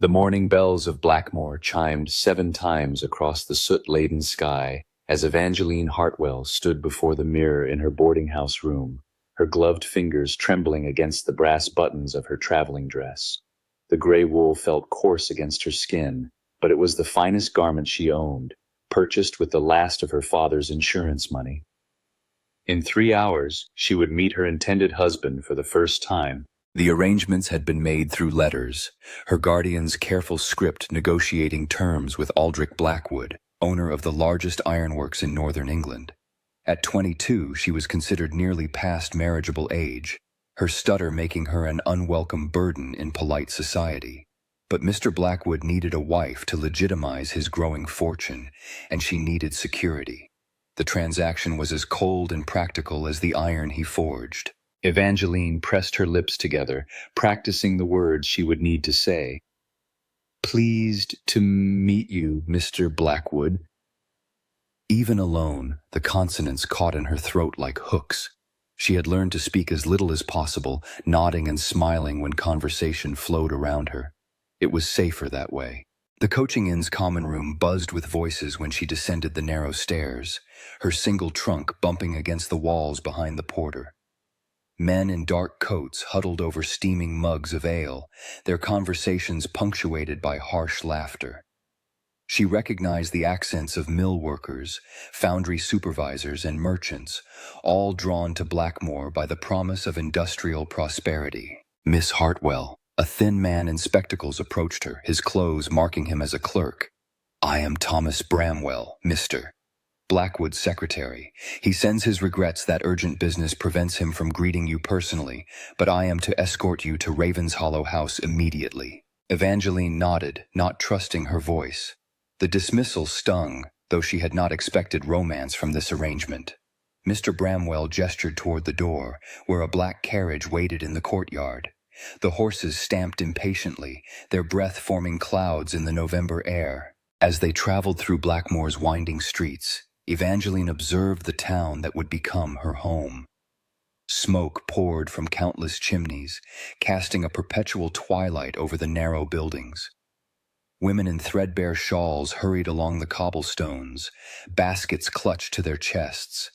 The morning bells of Blackmore chimed 7 times across the soot-laden sky as Evangeline Hartwell stood before the mirror in her boarding-house room, her gloved fingers trembling against the brass buttons of her traveling dress. The gray wool felt coarse against her skin, but it was the finest garment she owned, purchased with the last of her father's insurance money. In 3 hours, she would meet her intended husband for the first time. The arrangements had been made through letters, her guardian's careful script negotiating terms with Aldrich Blackwood, owner of the largest ironworks in northern England. At 22, she was considered nearly past marriageable age, her stutter making her an unwelcome burden in polite society. But Mr. Blackwood needed a wife to legitimize his growing fortune, and she needed security. The transaction was as cold and practical as the iron he forged. Evangeline pressed her lips together, practicing the words she would need to say. "Pleased to meet you, Mr. Blackwood." Even alone, the consonants caught in her throat like hooks. She had learned to speak as little as possible, nodding and smiling when conversation flowed around her. It was safer that way. The coaching inn's common room buzzed with voices when she descended the narrow stairs, her single trunk bumping against the walls behind the porter. Men in dark coats huddled over steaming mugs of ale, their conversations punctuated by harsh laughter. She recognized the accents of mill workers, foundry supervisors, and merchants, all drawn to Blackmore by the promise of industrial prosperity. Miss Hartwell, a thin man in spectacles, approached her, his clothes marking him as a clerk. "I am Thomas Bramwell, Mr. Blackwood's secretary. He sends his regrets that urgent business prevents him from greeting you personally, but I am to escort you to Ravenshollow House immediately." Evangeline nodded, not trusting her voice. The dismissal stung, though she had not expected romance from this arrangement. Mr. Bramwell gestured toward the door, where a black carriage waited in the courtyard. The horses stamped impatiently, their breath forming clouds in the November air. As they traveled through Blackmore's winding streets, Evangeline observed the town that would become her home. Smoke poured from countless chimneys, casting a perpetual twilight over the narrow buildings. Women in threadbare shawls hurried along the cobblestones, baskets clutched to their chests.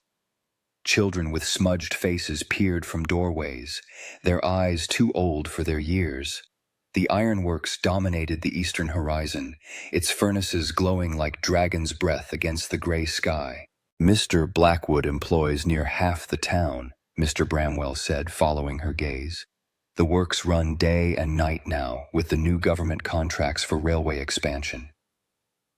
Children with smudged faces peered from doorways, their eyes too old for their years. The ironworks dominated the eastern horizon, its furnaces glowing like dragon's breath against the gray sky. "Mr. Blackwood employs near half the town," Mr. Bramwell said, following her gaze. "The works run day and night now, with the new government contracts for railway expansion.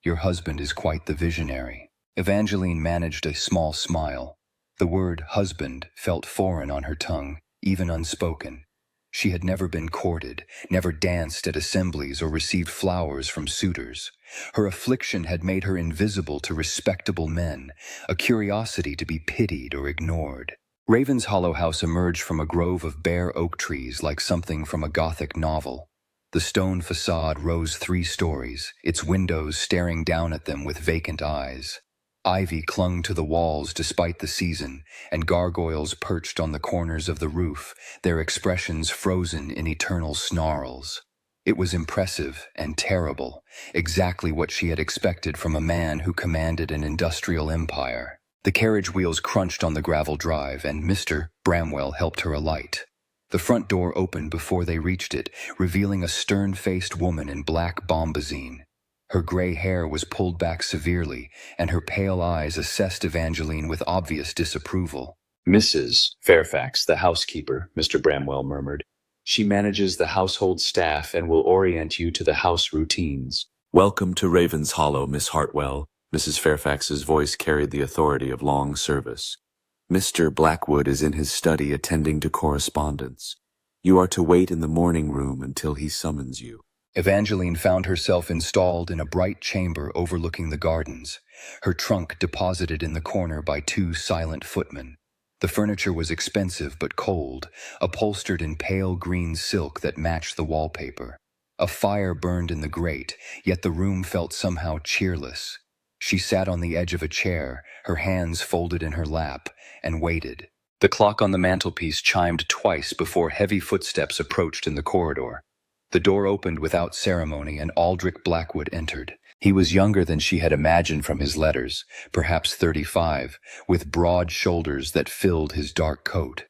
Your husband is quite the visionary." Evangeline managed a small smile. The word husband felt foreign on her tongue, even unspoken. She had never been courted, never danced at assemblies or received flowers from suitors. Her affliction had made her invisible to respectable men, a curiosity to be pitied or ignored. Ravenshollow House emerged from a grove of bare oak trees like something from a Gothic novel. The stone facade rose 3 stories, its windows staring down at them with vacant eyes. Ivy clung to the walls despite the season, and gargoyles perched on the corners of the roof, their expressions frozen in eternal snarls. It was impressive and terrible, exactly what she had expected from a man who commanded an industrial empire. The carriage wheels crunched on the gravel drive, and Mr. Bramwell helped her alight. The front door opened before they reached it, revealing a stern-faced woman in black bombazine. Her gray hair was pulled back severely, and her pale eyes assessed Evangeline with obvious disapproval. "Mrs. Fairfax, the housekeeper," Mr. Bramwell murmured. "She manages the household staff and will orient you to the house routines." "Welcome to Ravenshollow, Miss Hartwell." Mrs. Fairfax's voice carried the authority of long service. "Mr. Blackwood is in his study attending to correspondence. You are to wait in the morning room until he summons you." Evangeline found herself installed in a bright chamber overlooking the gardens, her trunk deposited in the corner by 2 silent footmen. The furniture was expensive but cold, upholstered in pale green silk that matched the wallpaper. A fire burned in the grate, yet the room felt somehow cheerless. She sat on the edge of a chair, her hands folded in her lap, and waited. The clock on the mantelpiece chimed twice before heavy footsteps approached in the corridor. The door opened without ceremony and Aldrich Blackwood entered. He was younger than she had imagined from his letters, perhaps 35, with broad shoulders that filled his dark coat.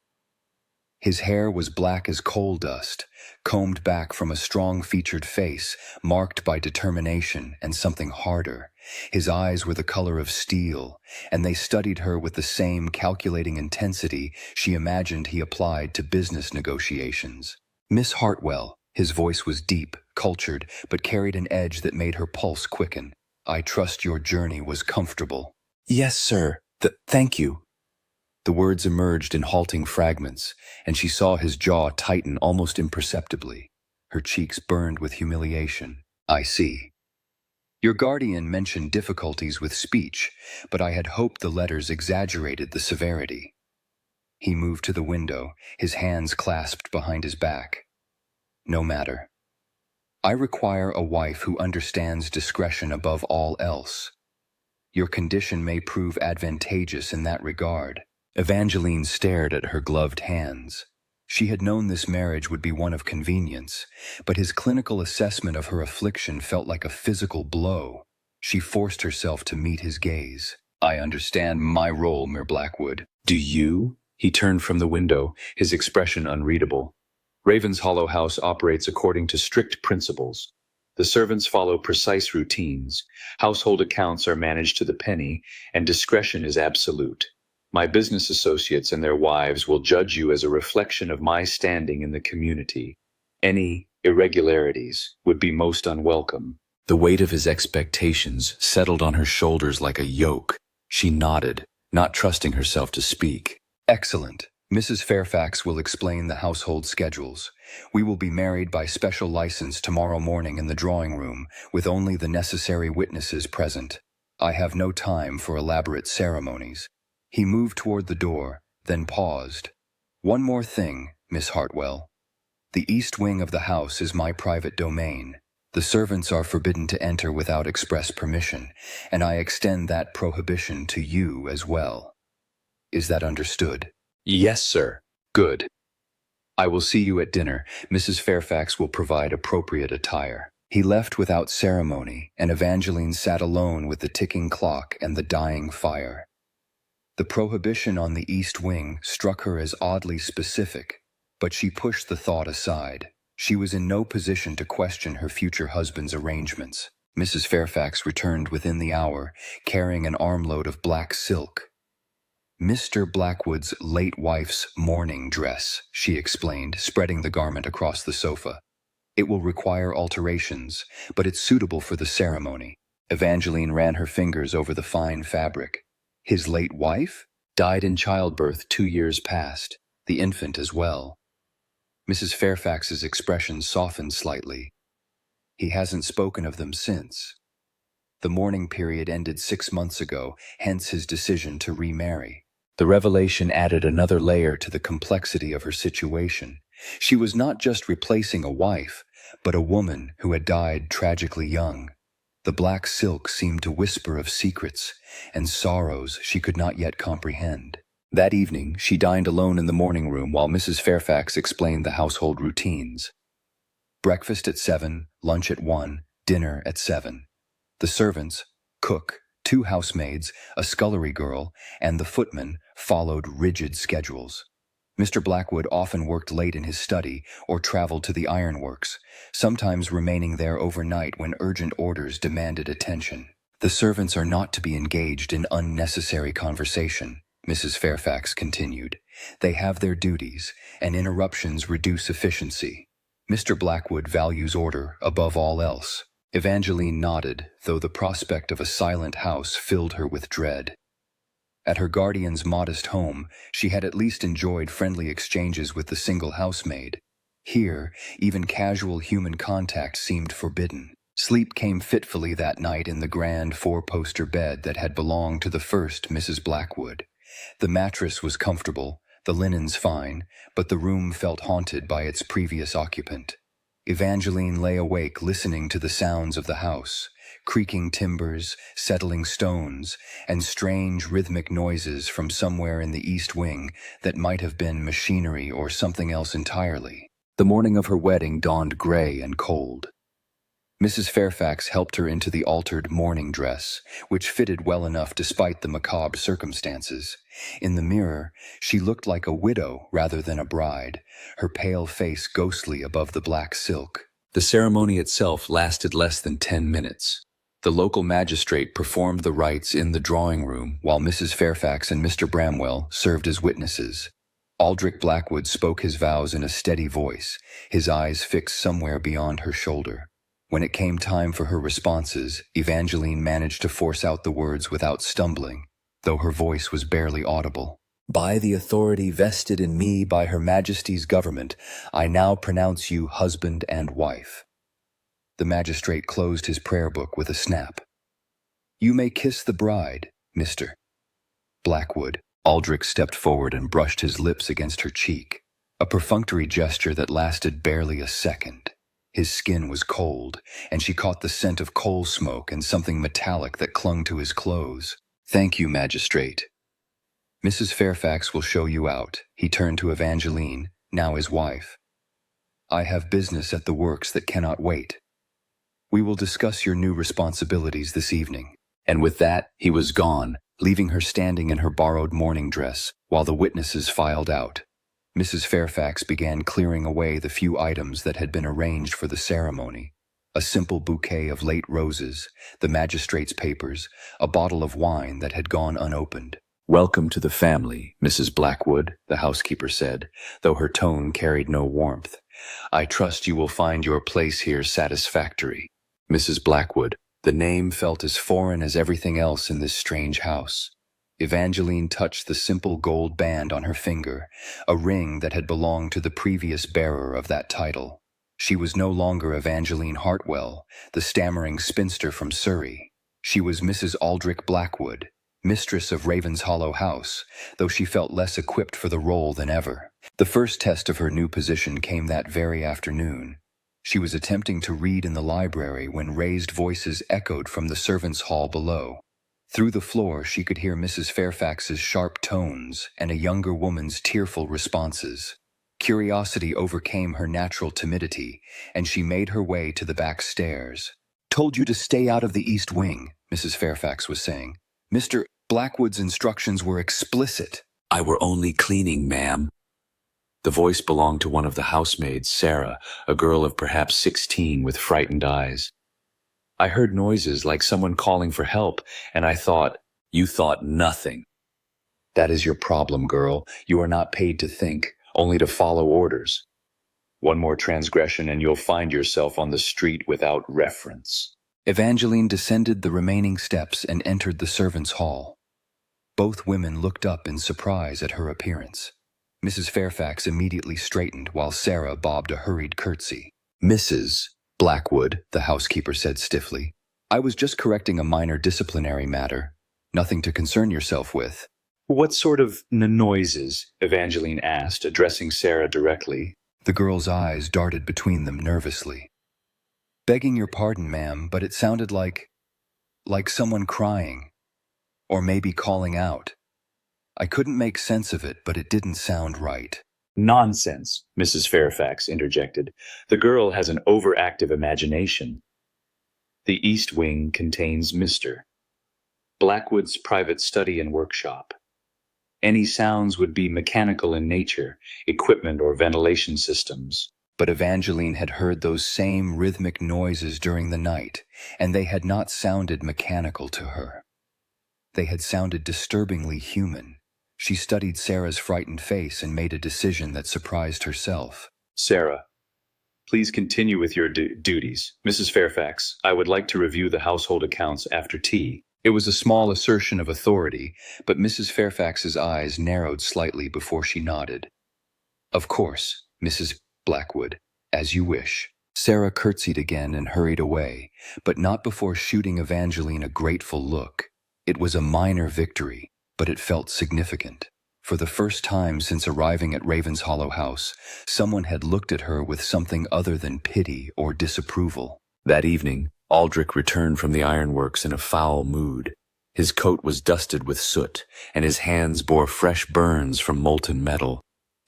His hair was black as coal dust, combed back from a strong-featured face, marked by determination and something harder. His eyes were the color of steel, and they studied her with the same calculating intensity she imagined he applied to business negotiations. Miss Hartwell, his voice was deep, cultured, but carried an edge that made her pulse quicken. I trust your journey was comfortable. Yes, sir. Thank you. The words emerged in halting fragments, and she saw his jaw tighten almost imperceptibly. Her cheeks burned with humiliation. I see. Your guardian mentioned difficulties with speech, but I had hoped the letters exaggerated the severity. He moved to the window, his hands clasped behind his back. No matter. I require a wife who understands discretion above all else. Your condition may prove advantageous in that regard. Evangeline stared at her gloved hands. She had known this marriage would be one of convenience, but his clinical assessment of her affliction felt like a physical blow. She forced herself to meet his gaze. I understand my role, Mir Blackwood. Do you? He turned from the window, his expression unreadable. Raven's Hollow House operates according to strict principles. The servants follow precise routines, household accounts are managed to the penny, and discretion is absolute. My business associates and their wives will judge you as a reflection of my standing in the community. Any irregularities would be most unwelcome. The weight of his expectations settled on her shoulders like a yoke. She nodded, not trusting herself to speak. Excellent. Mrs. Fairfax will explain the household schedules. We will be married by special license tomorrow morning in the drawing room, with only the necessary witnesses present. I have no time for elaborate ceremonies. He moved toward the door, then paused. One more thing, Miss Hartwell. The east wing of the house is my private domain. The servants are forbidden to enter without express permission, and I extend that prohibition to you as well. Is that understood? Yes, sir. Good. I will see you at dinner. Mrs. Fairfax will provide appropriate attire. He left without ceremony, and Evangeline sat alone with the ticking clock and the dying fire. The prohibition on the east wing struck her as oddly specific, but she pushed the thought aside. She was in no position to question her future husband's arrangements. Mrs. Fairfax returned within the hour, carrying an armload of black silk. Mr. Blackwood's late wife's mourning dress, she explained, spreading the garment across the sofa. It will require alterations, but it's suitable for the ceremony. Evangeline ran her fingers over the fine fabric. His late wife? Died in childbirth 2 years past, the infant as well. Mrs. Fairfax's expression softened slightly. He hasn't spoken of them since. The mourning period ended 6 months ago, hence his decision to remarry. The revelation added another layer to the complexity of her situation. She was not just replacing a wife, but a woman who had died tragically young. The black silk seemed to whisper of secrets and sorrows she could not yet comprehend. That evening, she dined alone in the morning room while Mrs. Fairfax explained the household routines. Breakfast at 7, lunch at 1, dinner at 7. The servants, cook, 2 housemaids, a scullery girl, and the footman followed rigid schedules. Mr. Blackwood often worked late in his study or traveled to the ironworks, sometimes remaining there overnight when urgent orders demanded attention. The servants are not to be engaged in unnecessary conversation, Mrs. Fairfax continued. They have their duties, and interruptions reduce efficiency. Mr. Blackwood values order above all else. Evangeline nodded, though the prospect of a silent house filled her with dread. At her guardian's modest home, she had at least enjoyed friendly exchanges with the single housemaid. Here, even casual human contact seemed forbidden. Sleep came fitfully that night in the grand 4-poster bed that had belonged to the first Mrs. Blackwood. The mattress was comfortable, the linens fine, but the room felt haunted by its previous occupant. Evangeline lay awake listening to the sounds of the house, creaking timbers, settling stones, and strange rhythmic noises from somewhere in the east wing that might have been machinery or something else entirely. The morning of her wedding dawned gray and cold. Mrs. Fairfax helped her into the altered mourning dress, which fitted well enough despite the macabre circumstances. In the mirror, she looked like a widow rather than a bride, her pale face ghostly above the black silk. The ceremony itself lasted less than 10 minutes. The local magistrate performed the rites in the drawing room, while Mrs. Fairfax and Mr. Bramwell served as witnesses. Aldrich Blackwood spoke his vows in a steady voice, his eyes fixed somewhere beyond her shoulder. When it came time for her responses, Evangeline managed to force out the words without stumbling, though her voice was barely audible. "By the authority vested in me by Her Majesty's government, I now pronounce you husband and wife." The magistrate closed his prayer book with a snap. "You may kiss the bride, Mr. Blackwood." Aldrich stepped forward and brushed his lips against her cheek, a perfunctory gesture that lasted barely a second. His skin was cold, and she caught the scent of coal smoke and something metallic that clung to his clothes. "Thank you, magistrate. Mrs. Fairfax will show you out." He turned to Evangeline, now his wife. "I have business at the works that cannot wait. We will discuss your new responsibilities this evening." And with that, he was gone, leaving her standing in her borrowed mourning dress while the witnesses filed out. Mrs. Fairfax began clearing away the few items that had been arranged for the ceremony. A simple bouquet of late roses, the magistrate's papers, a bottle of wine that had gone unopened. "Welcome to the family, Mrs. Blackwood," the housekeeper said, though her tone carried no warmth. "I trust you will find your place here satisfactory." Mrs. Blackwood, the name felt as foreign as everything else in this strange house. Evangeline touched the simple gold band on her finger, a ring that had belonged to the previous bearer of that title. She was no longer Evangeline Hartwell, the stammering spinster from Surrey. She was Mrs. Aldrich Blackwood, mistress of Ravenshollow House, though she felt less equipped for the role than ever. The first test of her new position came that very afternoon. She was attempting to read in the library when raised voices echoed from the servants' hall below. Through the floor, she could hear Mrs. Fairfax's sharp tones and a younger woman's tearful responses. Curiosity overcame her natural timidity, and she made her way to the back stairs. "Told you to stay out of the East Wing," Mrs. Fairfax was saying. "Mr. Blackwood's instructions were explicit." "I were only cleaning, ma'am." The voice belonged to one of the housemaids, Sarah, a girl of perhaps 16 with frightened eyes. "I heard noises like someone calling for help, and I thought—" "You thought nothing." "That is your problem, girl. You are not paid to think, only to follow orders. One more transgression and you'll find yourself on the street without reference." Evangeline descended the remaining steps and entered the servants' hall. Both women looked up in surprise at her appearance. Mrs. Fairfax immediately straightened while Sarah bobbed a hurried curtsy. "Mrs. Blackwood," the housekeeper said stiffly, "I was just correcting a minor disciplinary matter. Nothing to concern yourself with." "What sort of noises?" Evangeline asked, addressing Sarah directly. The girl's eyes darted between them nervously. "Begging your pardon, ma'am, but it sounded like someone crying. Or maybe calling out. I couldn't make sense of it, but it didn't sound right." "Nonsense," Mrs. Fairfax interjected. "The girl has an overactive imagination. The East Wing contains Mr. Blackwood's private study and workshop. Any sounds would be mechanical in nature, equipment or ventilation systems." But Evangeline had heard those same rhythmic noises during the night, and they had not sounded mechanical to her. They had sounded disturbingly human. She studied Sarah's frightened face and made a decision that surprised herself. "Sarah, please continue with your duties. Mrs. Fairfax, I would like to review the household accounts after tea." It was a small assertion of authority, but Mrs. Fairfax's eyes narrowed slightly before she nodded. "Of course, Mrs. Blackwood, as you wish." Sarah curtsied again and hurried away, but not before shooting Evangeline a grateful look. It was a minor victory, but it felt significant. For the first time since arriving at Ravenshollow House, someone had looked at her with something other than pity or disapproval. That evening, Aldrich returned from the ironworks in a foul mood. His coat was dusted with soot, and his hands bore fresh burns from molten metal.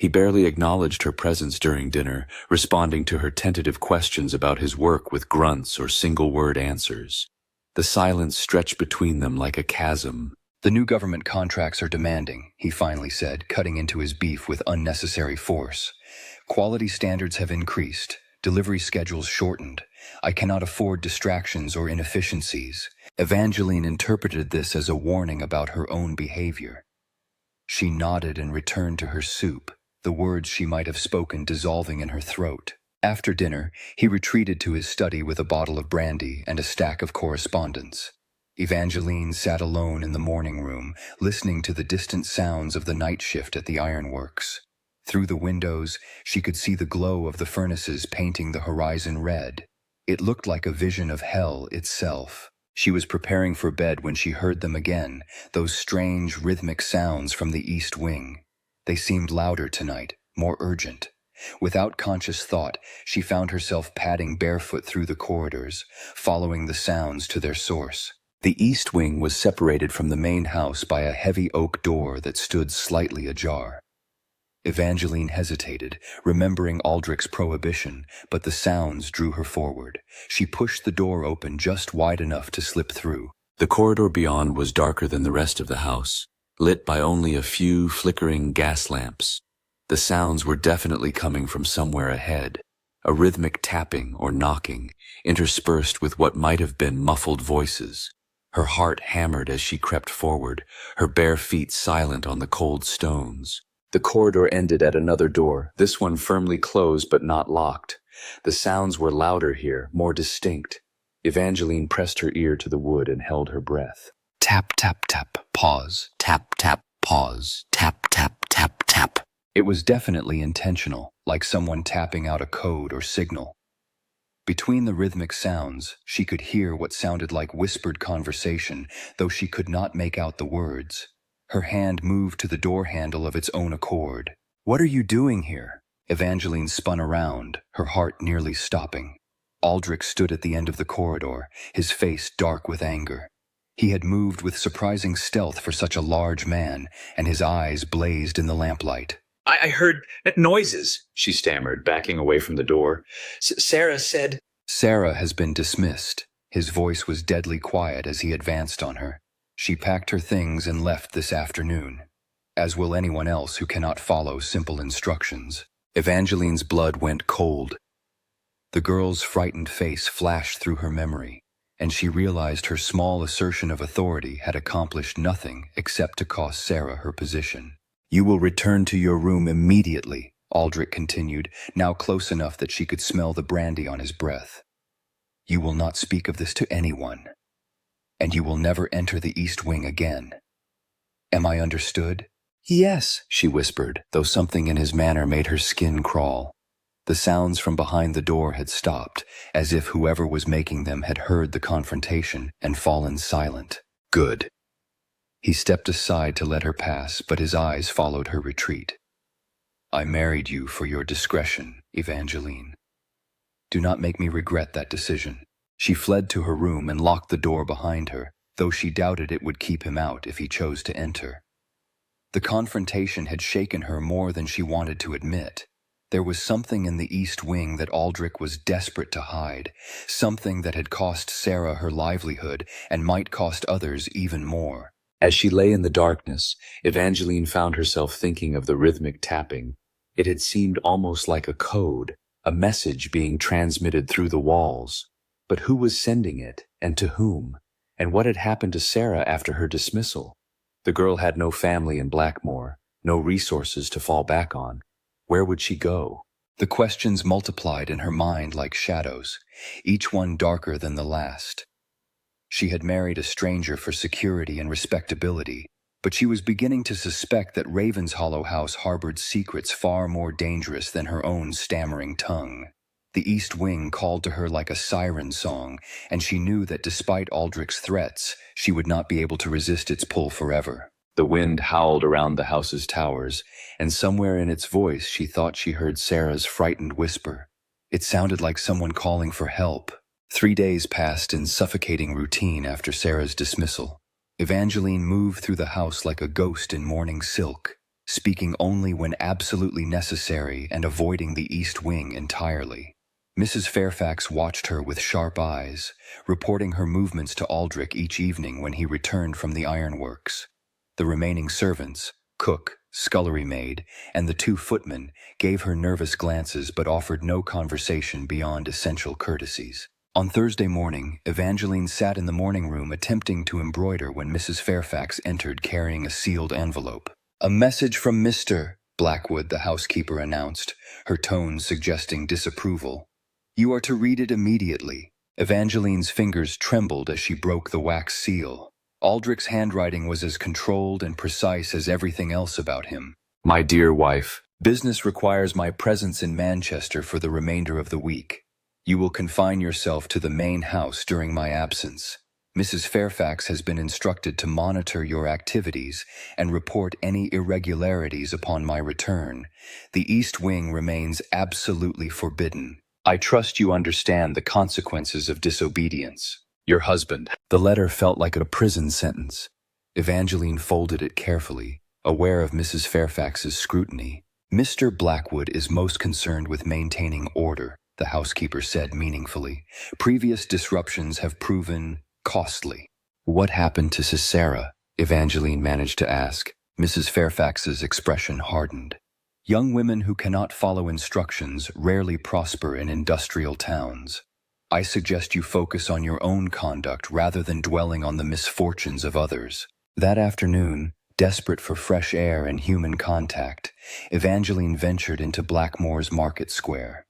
He barely acknowledged her presence during dinner, responding to her tentative questions about his work with grunts or single-word answers. The silence stretched between them like a chasm. "The new government contracts are demanding," he finally said, cutting into his beef with unnecessary force. "Quality standards have increased, delivery schedules shortened. I cannot afford distractions or inefficiencies." Evangeline interpreted this as a warning about her own behavior. She nodded and returned to her soup, the words she might have spoken dissolving in her throat. After dinner, he retreated to his study with a bottle of brandy and a stack of correspondence. Evangeline sat alone in the morning room, listening to the distant sounds of the night shift at the ironworks. Through the windows, she could see the glow of the furnaces painting the horizon red. It looked like a vision of hell itself. She was preparing for bed when she heard them again, those strange rhythmic sounds from the east wing. They seemed louder tonight, more urgent. Without conscious thought, she found herself padding barefoot through the corridors, following the sounds to their source. The east wing was separated from the main house by a heavy oak door that stood slightly ajar. Evangeline hesitated, remembering Aldrich's prohibition, but the sounds drew her forward. She pushed the door open just wide enough to slip through. The corridor beyond was darker than the rest of the house, lit by only a few flickering gas lamps. The sounds were definitely coming from somewhere ahead, a rhythmic tapping or knocking, interspersed with what might have been muffled voices. Her heart hammered as she crept forward, her bare feet silent on the cold stones. The corridor ended at another door, this one firmly closed but not locked. The sounds were louder here, more distinct. Evangeline pressed her ear to the wood and held her breath. Tap, tap, tap, pause. Tap, tap, pause. Tap, tap, tap, tap. It was definitely intentional, like someone tapping out a code or signal. Between the rhythmic sounds, she could hear what sounded like whispered conversation, though she could not make out the words. Her hand moved to the door handle of its own accord. "What are you doing here?" Evangeline spun around, her heart nearly stopping. Aldrich stood at the end of the corridor, his face dark with anger. He had moved with surprising stealth for such a large man, and his eyes blazed in the lamplight. I heard noises, she stammered, backing away from the door. Sarah said... "Sarah has been dismissed." His voice was deadly quiet as he advanced on her. "She packed her things and left this afternoon, as will anyone else who cannot follow simple instructions." Evangeline's blood went cold. The girl's frightened face flashed through her memory, and she realized her small assertion of authority had accomplished nothing except to cost Sarah her position. "You will return to your room immediately," Aldrich continued, now close enough that she could smell the brandy on his breath. "You will not speak of this to anyone, and you will never enter the East Wing again. Am I understood?" "Yes," she whispered, though something in his manner made her skin crawl. The sounds from behind the door had stopped, as if whoever was making them had heard the confrontation and fallen silent. "Good." He stepped aside to let her pass, but his eyes followed her retreat. "I married you for your discretion, Evangeline. Do not make me regret that decision." She fled to her room and locked the door behind her, though she doubted it would keep him out if he chose to enter. The confrontation had shaken her more than she wanted to admit. There was something in the East Wing that Aldrich was desperate to hide, something that had cost Sarah her livelihood and might cost others even more. As she lay in the darkness, Evangeline found herself thinking of the rhythmic tapping. It had seemed almost like a code, a message being transmitted through the walls. But who was sending it, and to whom? And what had happened to Sarah after her dismissal? The girl had no family in Blackmore, no resources to fall back on. Where would she go? The questions multiplied in her mind like shadows, each one darker than the last. She had married a stranger for security and respectability, but she was beginning to suspect that Ravenshollow House harbored secrets far more dangerous than her own stammering tongue. The East Wing called to her like a siren song, and she knew that despite Aldrich's threats, she would not be able to resist its pull forever. The wind howled around the house's towers, and somewhere in its voice she thought she heard Sarah's frightened whisper. It sounded like someone calling for help. 3 days passed in suffocating routine after Sarah's dismissal. Evangeline moved through the house like a ghost in morning silk, speaking only when absolutely necessary and avoiding the East Wing entirely. Mrs. Fairfax watched her with sharp eyes, reporting her movements to Aldrich each evening when he returned from the ironworks. The remaining servants, cook, scullery maid, and the 2 footmen, gave her nervous glances but offered no conversation beyond essential courtesies. On Thursday morning, Evangeline sat in the morning room attempting to embroider when Mrs. Fairfax entered carrying a sealed envelope. "A message from Mr. Blackwood," the housekeeper announced, her tone suggesting disapproval. "You are to read it immediately." Evangeline's fingers trembled as she broke the wax seal. Aldrich's handwriting was as controlled and precise as everything else about him. My dear wife, "Business requires my presence in Manchester for the remainder of the week. You will confine yourself to the main house during my absence. Mrs. Fairfax has been instructed to monitor your activities and report any irregularities upon my return. The East Wing remains absolutely forbidden. I trust you understand the consequences of disobedience. Your husband." The letter felt like a prison sentence. Evangeline folded it carefully, aware of Mrs. Fairfax's scrutiny. "Mr. Blackwood is most concerned with maintaining order," the housekeeper said meaningfully. "Previous disruptions have proven costly." "What happened to Sarah?" Evangeline managed to ask. Mrs. Fairfax's expression hardened. "Young women who cannot follow instructions rarely prosper in industrial towns. I suggest you focus on your own conduct rather than dwelling on the misfortunes of others." That afternoon, desperate for fresh air and human contact, Evangeline ventured into Blackmore's Market Square.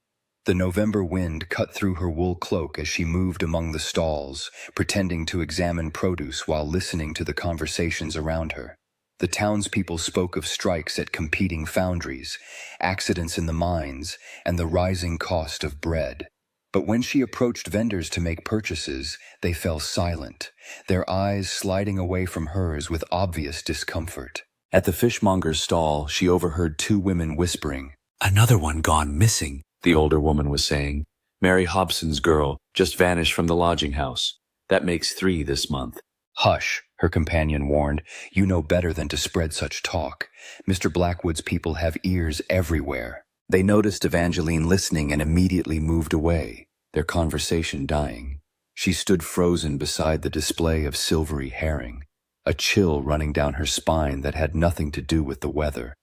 The November wind cut through her wool cloak as she moved among the stalls, pretending to examine produce while listening to the conversations around her. The townspeople spoke of strikes at competing foundries, accidents in the mines, and the rising cost of bread. But when she approached vendors to make purchases, they fell silent, their eyes sliding away from hers with obvious discomfort. At the fishmonger's stall, she overheard 2 women whispering. "Another one gone missing," the older woman was saying. "Mary Hobson's girl just vanished from the lodging house. That makes 3 this month." "Hush," her companion warned. "You know better than to spread such talk. Mr. Blackwood's people have ears everywhere." They noticed Evangeline listening and immediately moved away, their conversation dying. She stood frozen beside the display of silvery herring, a chill running down her spine that had nothing to do with the weather.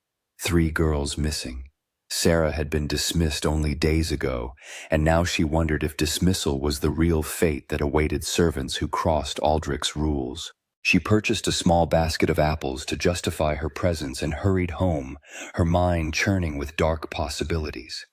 3 girls missing. Sarah had been dismissed only days ago, and now she wondered if dismissal was the real fate that awaited servants who crossed Aldrich's rules. She purchased a small basket of apples to justify her presence and hurried home, her mind churning with dark possibilities.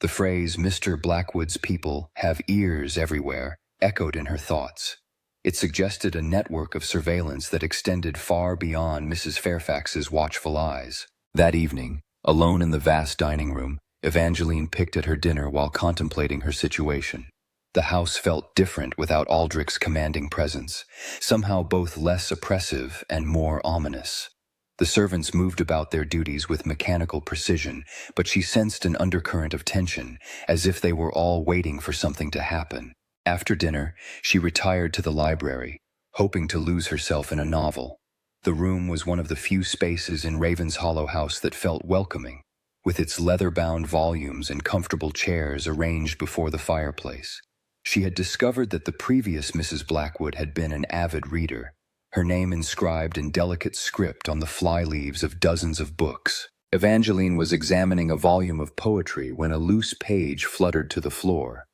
The phrase, "Mr. Blackwood's people have ears everywhere," echoed in her thoughts. It suggested a network of surveillance that extended far beyond Mrs. Fairfax's watchful eyes. That evening, alone in the vast dining room, Evangeline picked at her dinner while contemplating her situation. The house felt different without Aldrich's commanding presence, somehow both less oppressive and more ominous. The servants moved about their duties with mechanical precision, but she sensed an undercurrent of tension, as if they were all waiting for something to happen. After dinner, she retired to the library, hoping to lose herself in a novel. The room was one of the few spaces in Ravenshollow House that felt welcoming, with its leather-bound volumes and comfortable chairs arranged before the fireplace. She had discovered that the previous Mrs. Blackwood had been an avid reader, her name inscribed in delicate script on the fly-leaves of dozens of books. Evangeline was examining a volume of poetry when a loose page fluttered to the floor.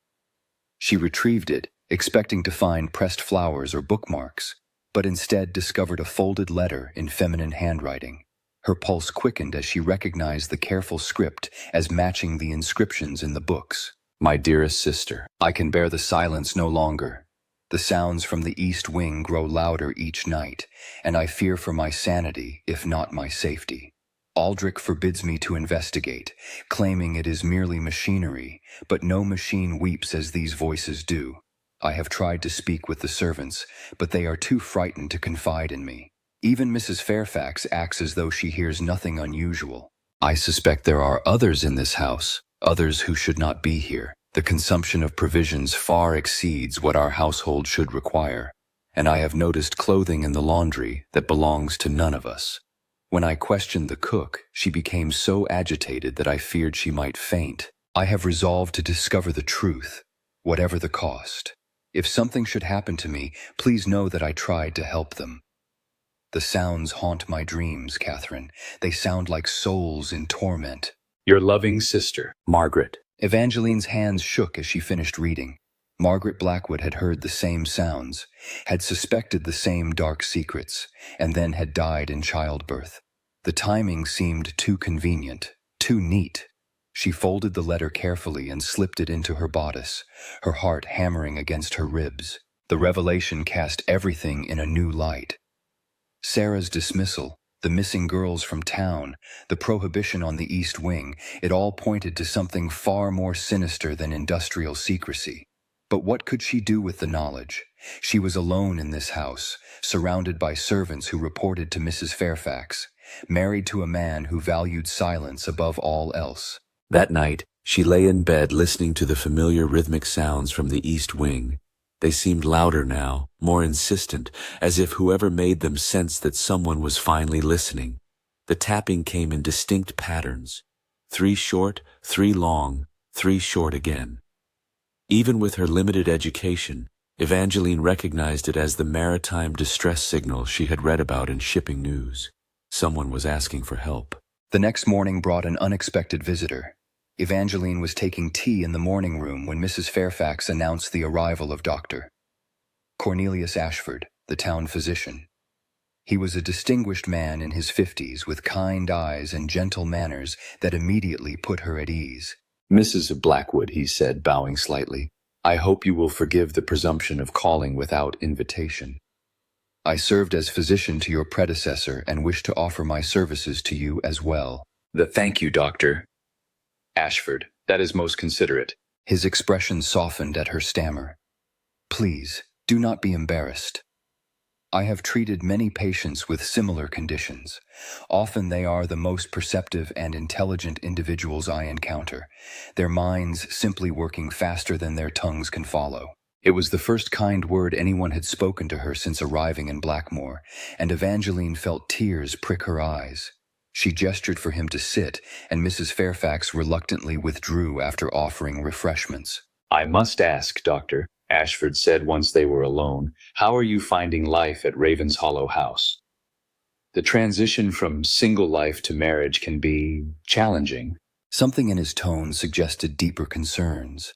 She retrieved it, expecting to find pressed flowers or bookmarks, but instead discovered a folded letter in feminine handwriting. Her pulse quickened as she recognized the careful script as matching the inscriptions in the books. My dearest sister, I can bear the silence no longer. The sounds from the East Wing grow louder each night, and I fear for my sanity, if not my safety. Aldrich forbids me to investigate, claiming it is merely machinery, but no machine weeps as these voices do. I have tried to speak with the servants, but they are too frightened to confide in me. Even Mrs. Fairfax acts as though she hears nothing unusual. I suspect there are others in this house, others who should not be here. The consumption of provisions far exceeds what our household should require, and I have noticed clothing in the laundry that belongs to none of us. When I questioned the cook, she became so agitated that I feared she might faint. I have resolved to discover the truth, whatever the cost. If something should happen to me, please know that I tried to help them. The sounds haunt my dreams, Catherine. They sound like souls in torment. Your loving sister, Margaret. Evangeline's hands shook as she finished reading. Margaret Blackwood had heard the same sounds, had suspected the same dark secrets, and then had died in childbirth. The timing seemed too convenient, too neat. She folded the letter carefully and slipped it into her bodice, her heart hammering against her ribs. The revelation cast everything in a new light. Sarah's dismissal, the missing girls from town, the prohibition on the East Wing, it all pointed to something far more sinister than industrial secrecy. But what could she do with the knowledge? She was alone in this house, surrounded by servants who reported to Mrs. Fairfax, married to a man who valued silence above all else. That night, she lay in bed listening to the familiar rhythmic sounds from the East Wing. They seemed louder now, more insistent, as if whoever made them sensed that someone was finally listening. The tapping came in distinct patterns. 3 short, 3 long, 3 short again. Even with her limited education, Evangeline recognized it as the maritime distress signal she had read about in shipping news. Someone was asking for help. The next morning brought an unexpected visitor. Evangeline was taking tea in the morning room when Mrs. Fairfax announced the arrival of Dr. Cornelius Ashford, the town physician. He was a distinguished man in his 50s with kind eyes and gentle manners that immediately put her at ease. Mrs. Blackwood, he said, bowing slightly, I hope you will forgive the presumption of calling without invitation. I served as physician to your predecessor and wish to offer my services to you as well. Thank you, Dr. Ashford. That is most considerate. His expression softened at her stammer. Please, do not be embarrassed. I have treated many patients with similar conditions. Often they are the most perceptive and intelligent individuals I encounter, their minds simply working faster than their tongues can follow. It was the first kind word anyone had spoken to her since arriving in Blackmore, and Evangeline felt tears prick her eyes. She gestured for him to sit, and Mrs. Fairfax reluctantly withdrew after offering refreshments. I must ask, Doctor, Ashford said once they were alone, how are you finding life at Ravenshollow House? The transition from single life to marriage can be challenging. Something in his tone suggested deeper concerns.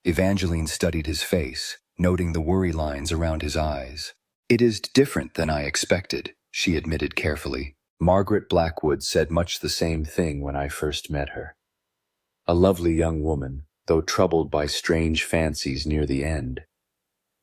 Evangeline studied his face, noting the worry lines around his eyes. It is different than I expected, she admitted carefully. Margaret Blackwood said much the same thing when I first met her. A lovely young woman, though troubled by strange fancies near the end.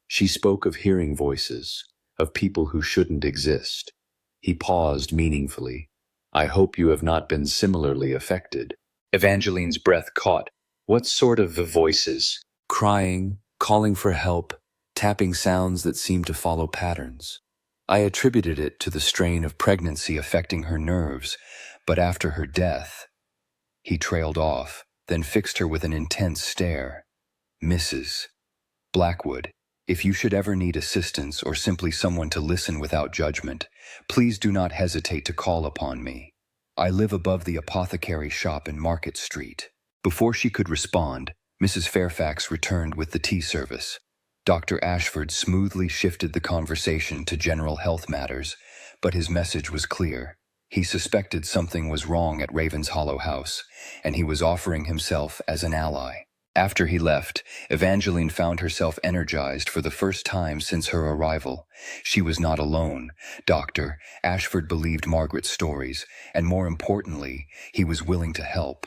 She spoke of hearing voices, of people who shouldn't exist. He paused meaningfully. I hope you have not been similarly affected. Evangeline's breath caught. What sort of voices? Crying, calling for help, tapping sounds that seemed to follow patterns. I attributed it to the strain of pregnancy affecting her nerves, but after her death, he trailed off, then fixed her with an intense stare. Mrs. Blackwood, if you should ever need assistance or simply someone to listen without judgment, please do not hesitate to call upon me. I live above the apothecary shop in Market Street. Before she could respond, Mrs. Fairfax returned with the tea service. Dr. Ashford smoothly shifted the conversation to general health matters, but his message was clear. He suspected something was wrong at Ravenshollow House, and he was offering himself as an ally. After he left, Evangeline found herself energized for the first time since her arrival. She was not alone. Dr. Ashford believed Margaret's stories, and more importantly, he was willing to help.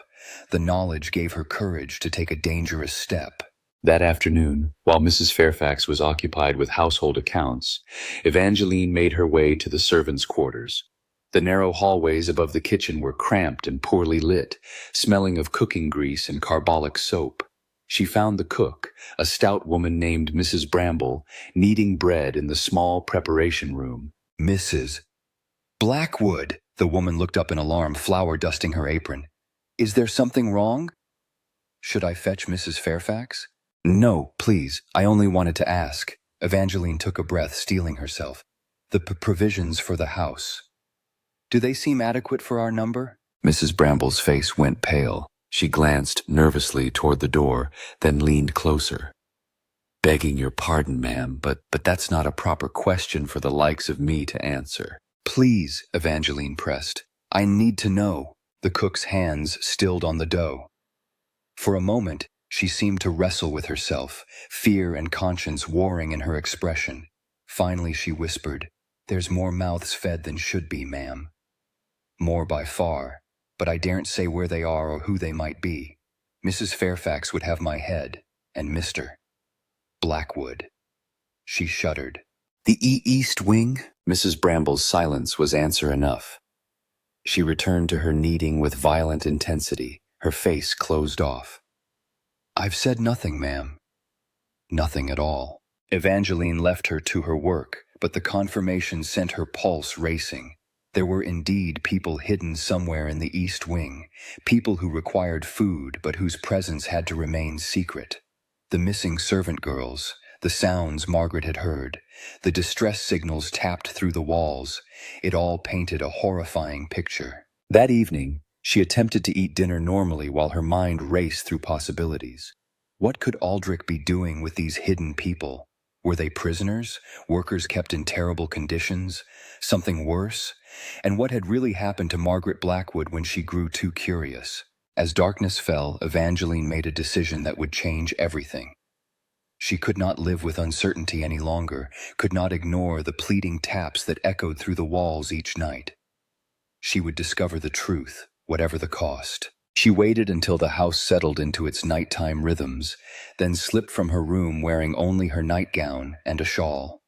The knowledge gave her courage to take a dangerous step. That afternoon, while Mrs. Fairfax was occupied with household accounts, Evangeline made her way to the servants' quarters. The narrow hallways above the kitchen were cramped and poorly lit, smelling of cooking grease and carbolic soap. She found the cook, a stout woman named Mrs. Bramble, kneading bread in the small preparation room. Mrs. Blackwood, the woman looked up in alarm, flour dusting her apron. Is there something wrong? Should I fetch Mrs. Fairfax? No, please, I only wanted to ask. Evangeline took a breath, steeling herself. The provisions for the house. Do they seem adequate for our number? Mrs. Bramble's face went pale. She glanced nervously toward the door, then leaned closer. Begging your pardon, ma'am, but that's not a proper question for the likes of me to answer. Please, Evangeline pressed. I need to know. The cook's hands stilled on the dough. For a moment, she seemed to wrestle with herself, fear and conscience warring in her expression. Finally, she whispered, "There's more mouths fed than should be, ma'am." More by far, but I daren't say where they are or who they might be. Mrs. Fairfax would have my head, and Mr. Blackwood. She shuddered. The East Wing? Mrs. Bramble's silence was answer enough. She returned to her kneading with violent intensity, her face closed off. I've said nothing, ma'am. Nothing at all. Evangeline left her to her work, but the confirmation sent her pulse racing. There were indeed people hidden somewhere in the East Wing, people who required food but whose presence had to remain secret. The missing servant girls, the sounds Margaret had heard, the distress signals tapped through the walls, it all painted a horrifying picture. That evening, she attempted to eat dinner normally while her mind raced through possibilities. What could Aldrich be doing with these hidden people? Were they prisoners, workers kept in terrible conditions, something worse? And what had really happened to Margaret Blackwood when she grew too curious? As darkness fell, Evangeline made a decision that would change everything. She could not live with uncertainty any longer, could not ignore the pleading taps that echoed through the walls each night. She would discover the truth, whatever the cost. She waited until the house settled into its nighttime rhythms, then slipped from her room wearing only her nightgown and a shawl.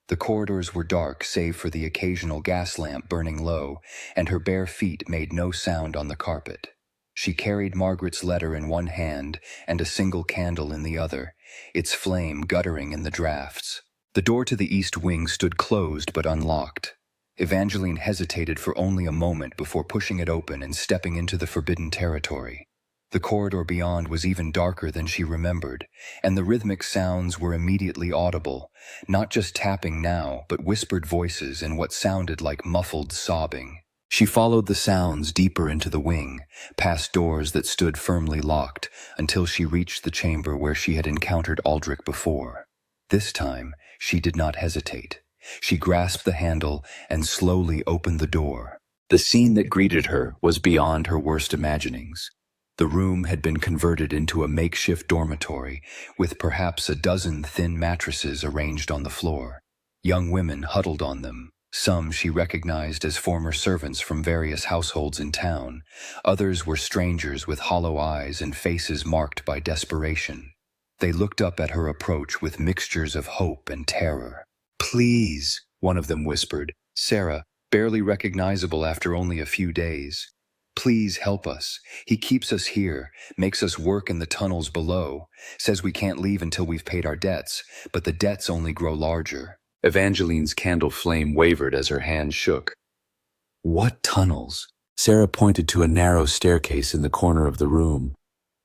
The corridors were dark save for the occasional gas lamp burning low, and her bare feet made no sound on the carpet. She carried Margaret's letter in one hand and a single candle in the other, its flame guttering in the drafts. The door to the East Wing stood closed but unlocked. Evangeline hesitated for only a moment before pushing it open and stepping into the forbidden territory. The corridor beyond was even darker than she remembered, and the rhythmic sounds were immediately audible, not just tapping now, but whispered voices and what sounded like muffled sobbing. She followed the sounds deeper into the wing, past doors that stood firmly locked, until she reached the chamber where she had encountered Aldrich before. This time, she did not hesitate. She grasped the handle and slowly opened the door. The scene that greeted her was beyond her worst imaginings. The room had been converted into a makeshift dormitory, with perhaps a dozen thin mattresses arranged on the floor. Young women huddled on them. Some she recognized as former servants from various households in town. Others were strangers with hollow eyes and faces marked by desperation. They looked up at her approach with mixtures of hope and terror. "Please," one of them whispered, Sarah, barely recognizable after only a few days. "Please help us. He keeps us here, makes us work in the tunnels below, says we can't leave until we've paid our debts, but the debts only grow larger." Evangeline's candle flame wavered as her hand shook. What tunnels? Sarah pointed to a narrow staircase in the corner of the room.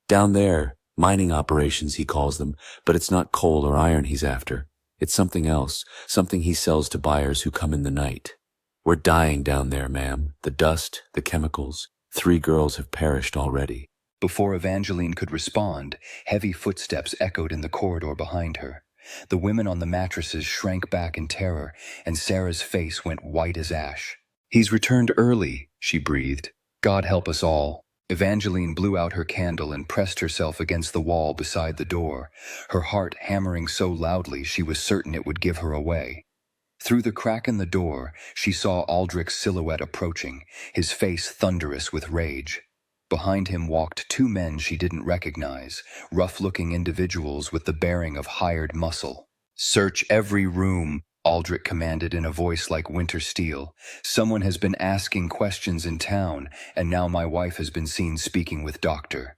Down there, mining operations he calls them, but it's not coal or iron he's after. It's something else, something he sells to buyers who come in the night. We're dying down there, ma'am. The dust, the chemicals. 3 girls have perished already. Before Evangeline could respond, heavy footsteps echoed in the corridor behind her. The women on the mattresses shrank back in terror, and Sarah's face went white as ash. "He's returned early," she breathed. "God help us all." Evangeline blew out her candle and pressed herself against the wall beside the door, her heart hammering so loudly she was certain it would give her away. Through the crack in the door, she saw Aldrich's silhouette approaching, his face thunderous with rage. Behind him walked 2 men she didn't recognize, rough-looking individuals with the bearing of hired muscle. "Search every room," Aldrich commanded in a voice like winter steel. "Someone has been asking questions in town, and now my wife has been seen speaking with Dr.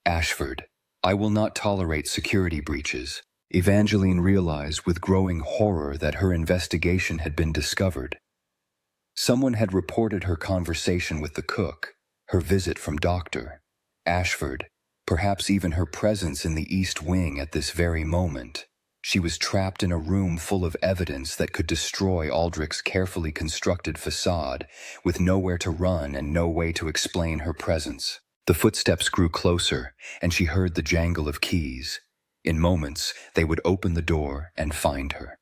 Ashford. I will not tolerate security breaches." Evangeline realized with growing horror that her investigation had been discovered. Someone had reported her conversation with the cook, her visit from Dr. Ashford, perhaps even her presence in the East Wing at this very moment. She was trapped in a room full of evidence that could destroy Aldrich's carefully constructed facade, with nowhere to run and no way to explain her presence. The footsteps grew closer, and she heard the jangle of keys. In moments, they would open the door and find her.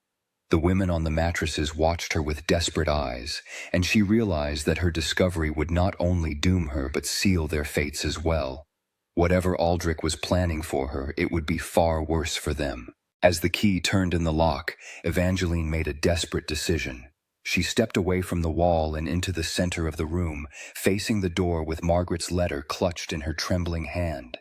The women on the mattresses watched her with desperate eyes, and she realized that her discovery would not only doom her but seal their fates as well. Whatever Aldrich was planning for her, it would be far worse for them. As the key turned in the lock, Evangeline made a desperate decision. She stepped away from the wall and into the center of the room, facing the door with Margaret's letter clutched in her trembling hand.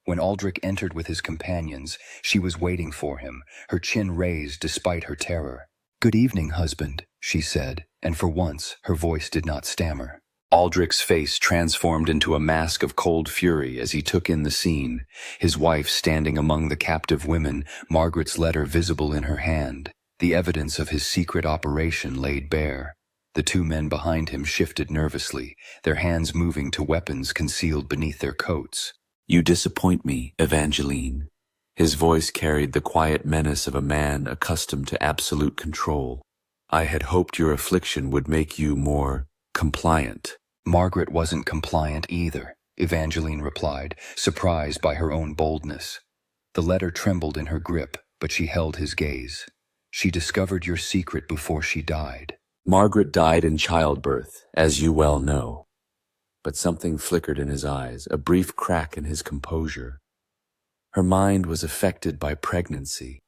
When Aldrich entered with his companions, she was waiting for him, her chin raised despite her terror. "Good evening, husband," she said, and for once her voice did not stammer. Aldrich's face transformed into a mask of cold fury as he took in the scene, his wife standing among the captive women, Margaret's letter visible in her hand, the evidence of his secret operation laid bare. The two men behind him shifted nervously, their hands moving to weapons concealed beneath their coats. "You disappoint me, Evangeline." His voice carried the quiet menace of a man accustomed to absolute control. "I had hoped your affliction would make you more compliant." Margaret wasn't compliant either, Evangeline replied, surprised by her own boldness. The letter trembled in her grip, but she held his gaze. "She discovered your secret before she died." "Margaret died in childbirth, as you well know." But something flickered in his eyes, a brief crack in his composure. Her mind was affected by pregnancy.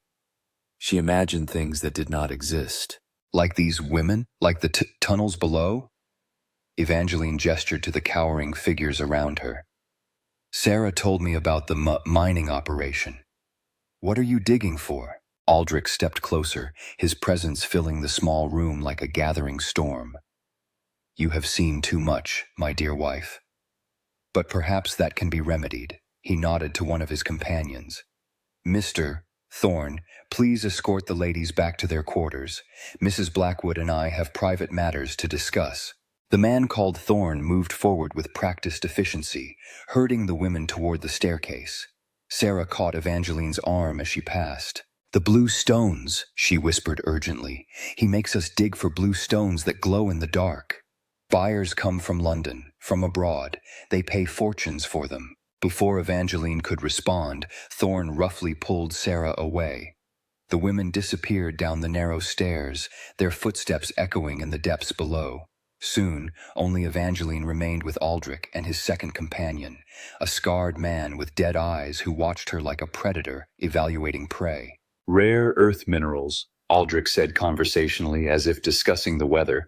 She imagined things that did not exist. "Like these women? Like the tunnels below?" Evangeline gestured to the cowering figures around her. "Sarah told me about the mining operation. What are you digging for?" Aldrich stepped closer, his presence filling the small room like a gathering storm. "You have seen too much, my dear wife. But perhaps that can be remedied." He nodded to one of his companions. "Mr. Thorne, please escort the ladies back to their quarters. Mrs. Blackwood and I have private matters to discuss." The man called Thorne moved forward with practiced efficiency, herding the women toward the staircase. Sarah caught Evangeline's arm as she passed. "The blue stones," she whispered urgently. "He makes us dig for blue stones that glow in the dark. Buyers come from London, from abroad. They pay fortunes for them." Before Evangeline could respond, Thorne roughly pulled Sarah away. The women disappeared down the narrow stairs, their footsteps echoing in the depths below. Soon, only Evangeline remained with Aldrich and his second companion, a scarred man with dead eyes who watched her like a predator evaluating prey. "Rare earth minerals," Aldrich said conversationally as if discussing the weather,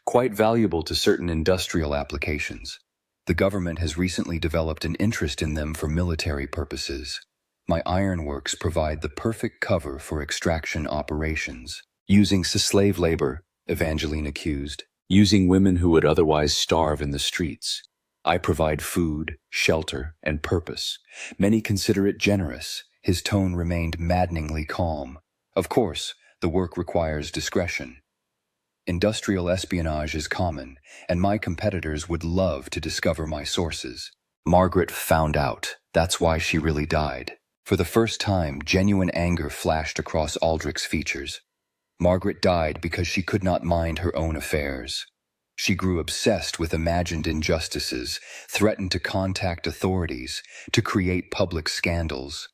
"quite valuable to certain Industrial applications. The government has recently developed an interest in them for military purposes. My ironworks provide the perfect cover for extraction operations." "Using slave labor," Evangeline accused. "Using women who would otherwise starve in the streets. I provide food, shelter, and purpose. Many consider it generous." His tone remained maddeningly calm. "Of course, the work requires discretion. Industrial espionage is common, and my competitors would love to discover my sources." Margaret found out. That's why she really died. For the first time, genuine anger flashed across Aldrich's features. Margaret died because she could not mind her own affairs. She grew obsessed with imagined injustices, threatened to contact authorities, to create public scandals.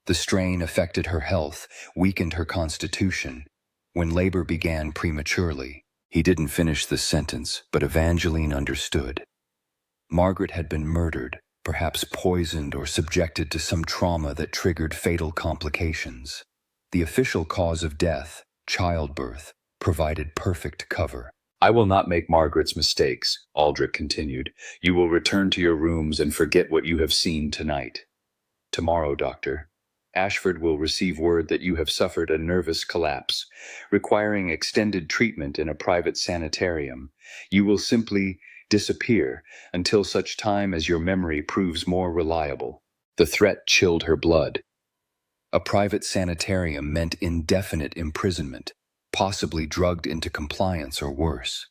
The strain affected her health, weakened her constitution. When labor began prematurely, he didn't finish the sentence, but Evangeline understood. Margaret had been murdered, perhaps poisoned or subjected to some trauma that triggered fatal complications. The official cause of death, childbirth, provided perfect cover. "I will not make Margaret's mistakes," Aldrich continued. "You will return to your rooms and forget what you have seen tonight. Tomorrow, Doctor, Ashford will receive word that you have suffered a nervous collapse, requiring extended treatment in a private sanitarium. You will simply disappear until such time as your memory proves more reliable." The threat chilled her blood. A private sanitarium meant indefinite imprisonment, possibly drugged into compliance or worse.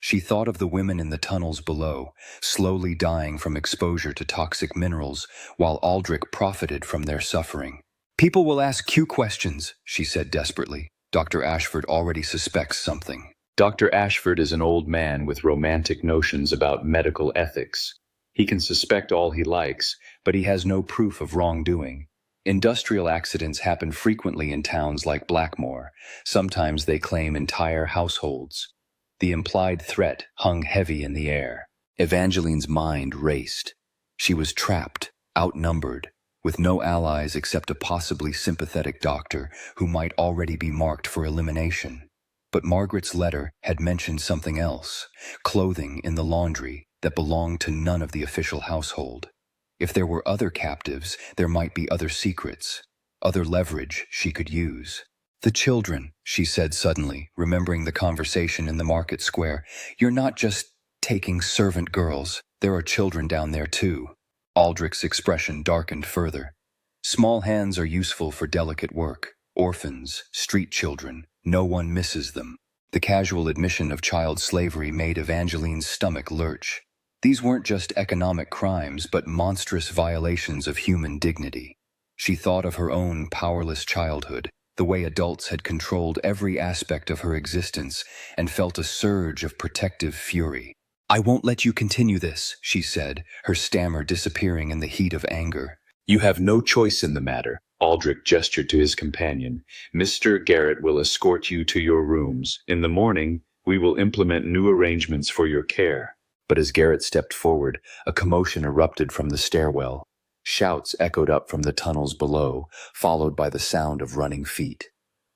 She thought of the women in the tunnels below, slowly dying from exposure to toxic minerals, while Aldrich profited from their suffering. People will ask Q questions, she said desperately. Dr. Ashford already suspects something. Dr. Ashford is an old man with romantic notions about medical ethics. He can suspect all he likes, But he has no proof of wrongdoing. Industrial accidents happen frequently in towns like Blackmore. Sometimes they claim entire households. The implied threat hung heavy in the air. Evangeline's mind raced. She was trapped, outnumbered, with no allies except a possibly sympathetic doctor who might already be marked for elimination. But Margaret's letter had mentioned something else, clothing in the laundry that belonged to none of the official household. If there were other captives, there might be other secrets, other leverage she could use. The children, she said suddenly, remembering the conversation in the market square. You're not just taking servant girls. There are children down there too. Aldrich's expression darkened further. Small hands are useful for delicate work. Orphans, street children, no one misses them. The casual admission of child slavery made Evangeline's stomach lurch. These weren't just economic crimes, but monstrous violations of human dignity. She thought of her own powerless childhood, the way adults had controlled every aspect of her existence, and felt a surge of protective fury. I won't let you continue this, she said, her stammer disappearing in the heat of anger. You have no choice in the matter. Aldrich gestured to his companion. Mr. Garrett will escort you to your rooms. In the morning, we will implement new arrangements for your care. But as Garrett stepped forward, a commotion erupted from the stairwell. Shouts echoed up from the tunnels below, followed by the sound of running feet.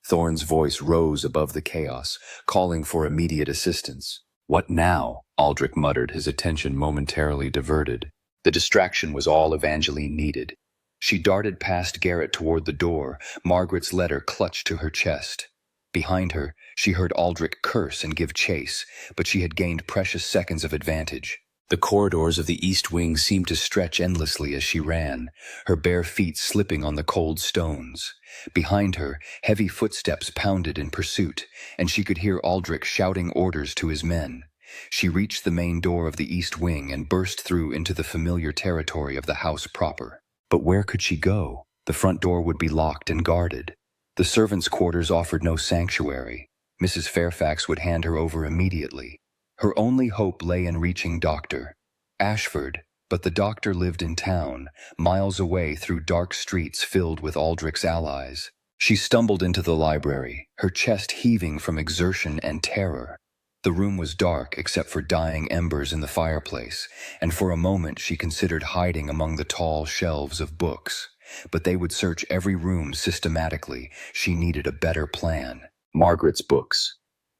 Thorne's voice rose above the chaos, calling for immediate assistance. What now? Aldrich muttered, his attention momentarily diverted. The distraction was all Evangeline needed. She darted past Garrett toward the door, Margaret's letter clutched to her chest. Behind her, she heard Aldrich curse and give chase, but she had gained precious seconds of advantage. The corridors of the east wing seemed to stretch endlessly as she ran, her bare feet slipping on the cold stones. Behind her, heavy footsteps pounded in pursuit, and she could hear Aldrich shouting orders to his men. She reached the main door of the east wing and burst through into the familiar territory of the house proper. But where could she go? The front door would be locked and guarded. The servants' quarters offered no sanctuary. Mrs. Fairfax would hand her over immediately. Her only hope lay in reaching Dr. Ashford, but the doctor lived in town, miles away through dark streets filled with Aldrich's allies. She stumbled into the library, her chest heaving from exertion and terror. The room was dark except for dying embers in the fireplace, and for a moment she considered hiding among the tall shelves of books. But they would search every room systematically. She needed a better plan. Margaret's books.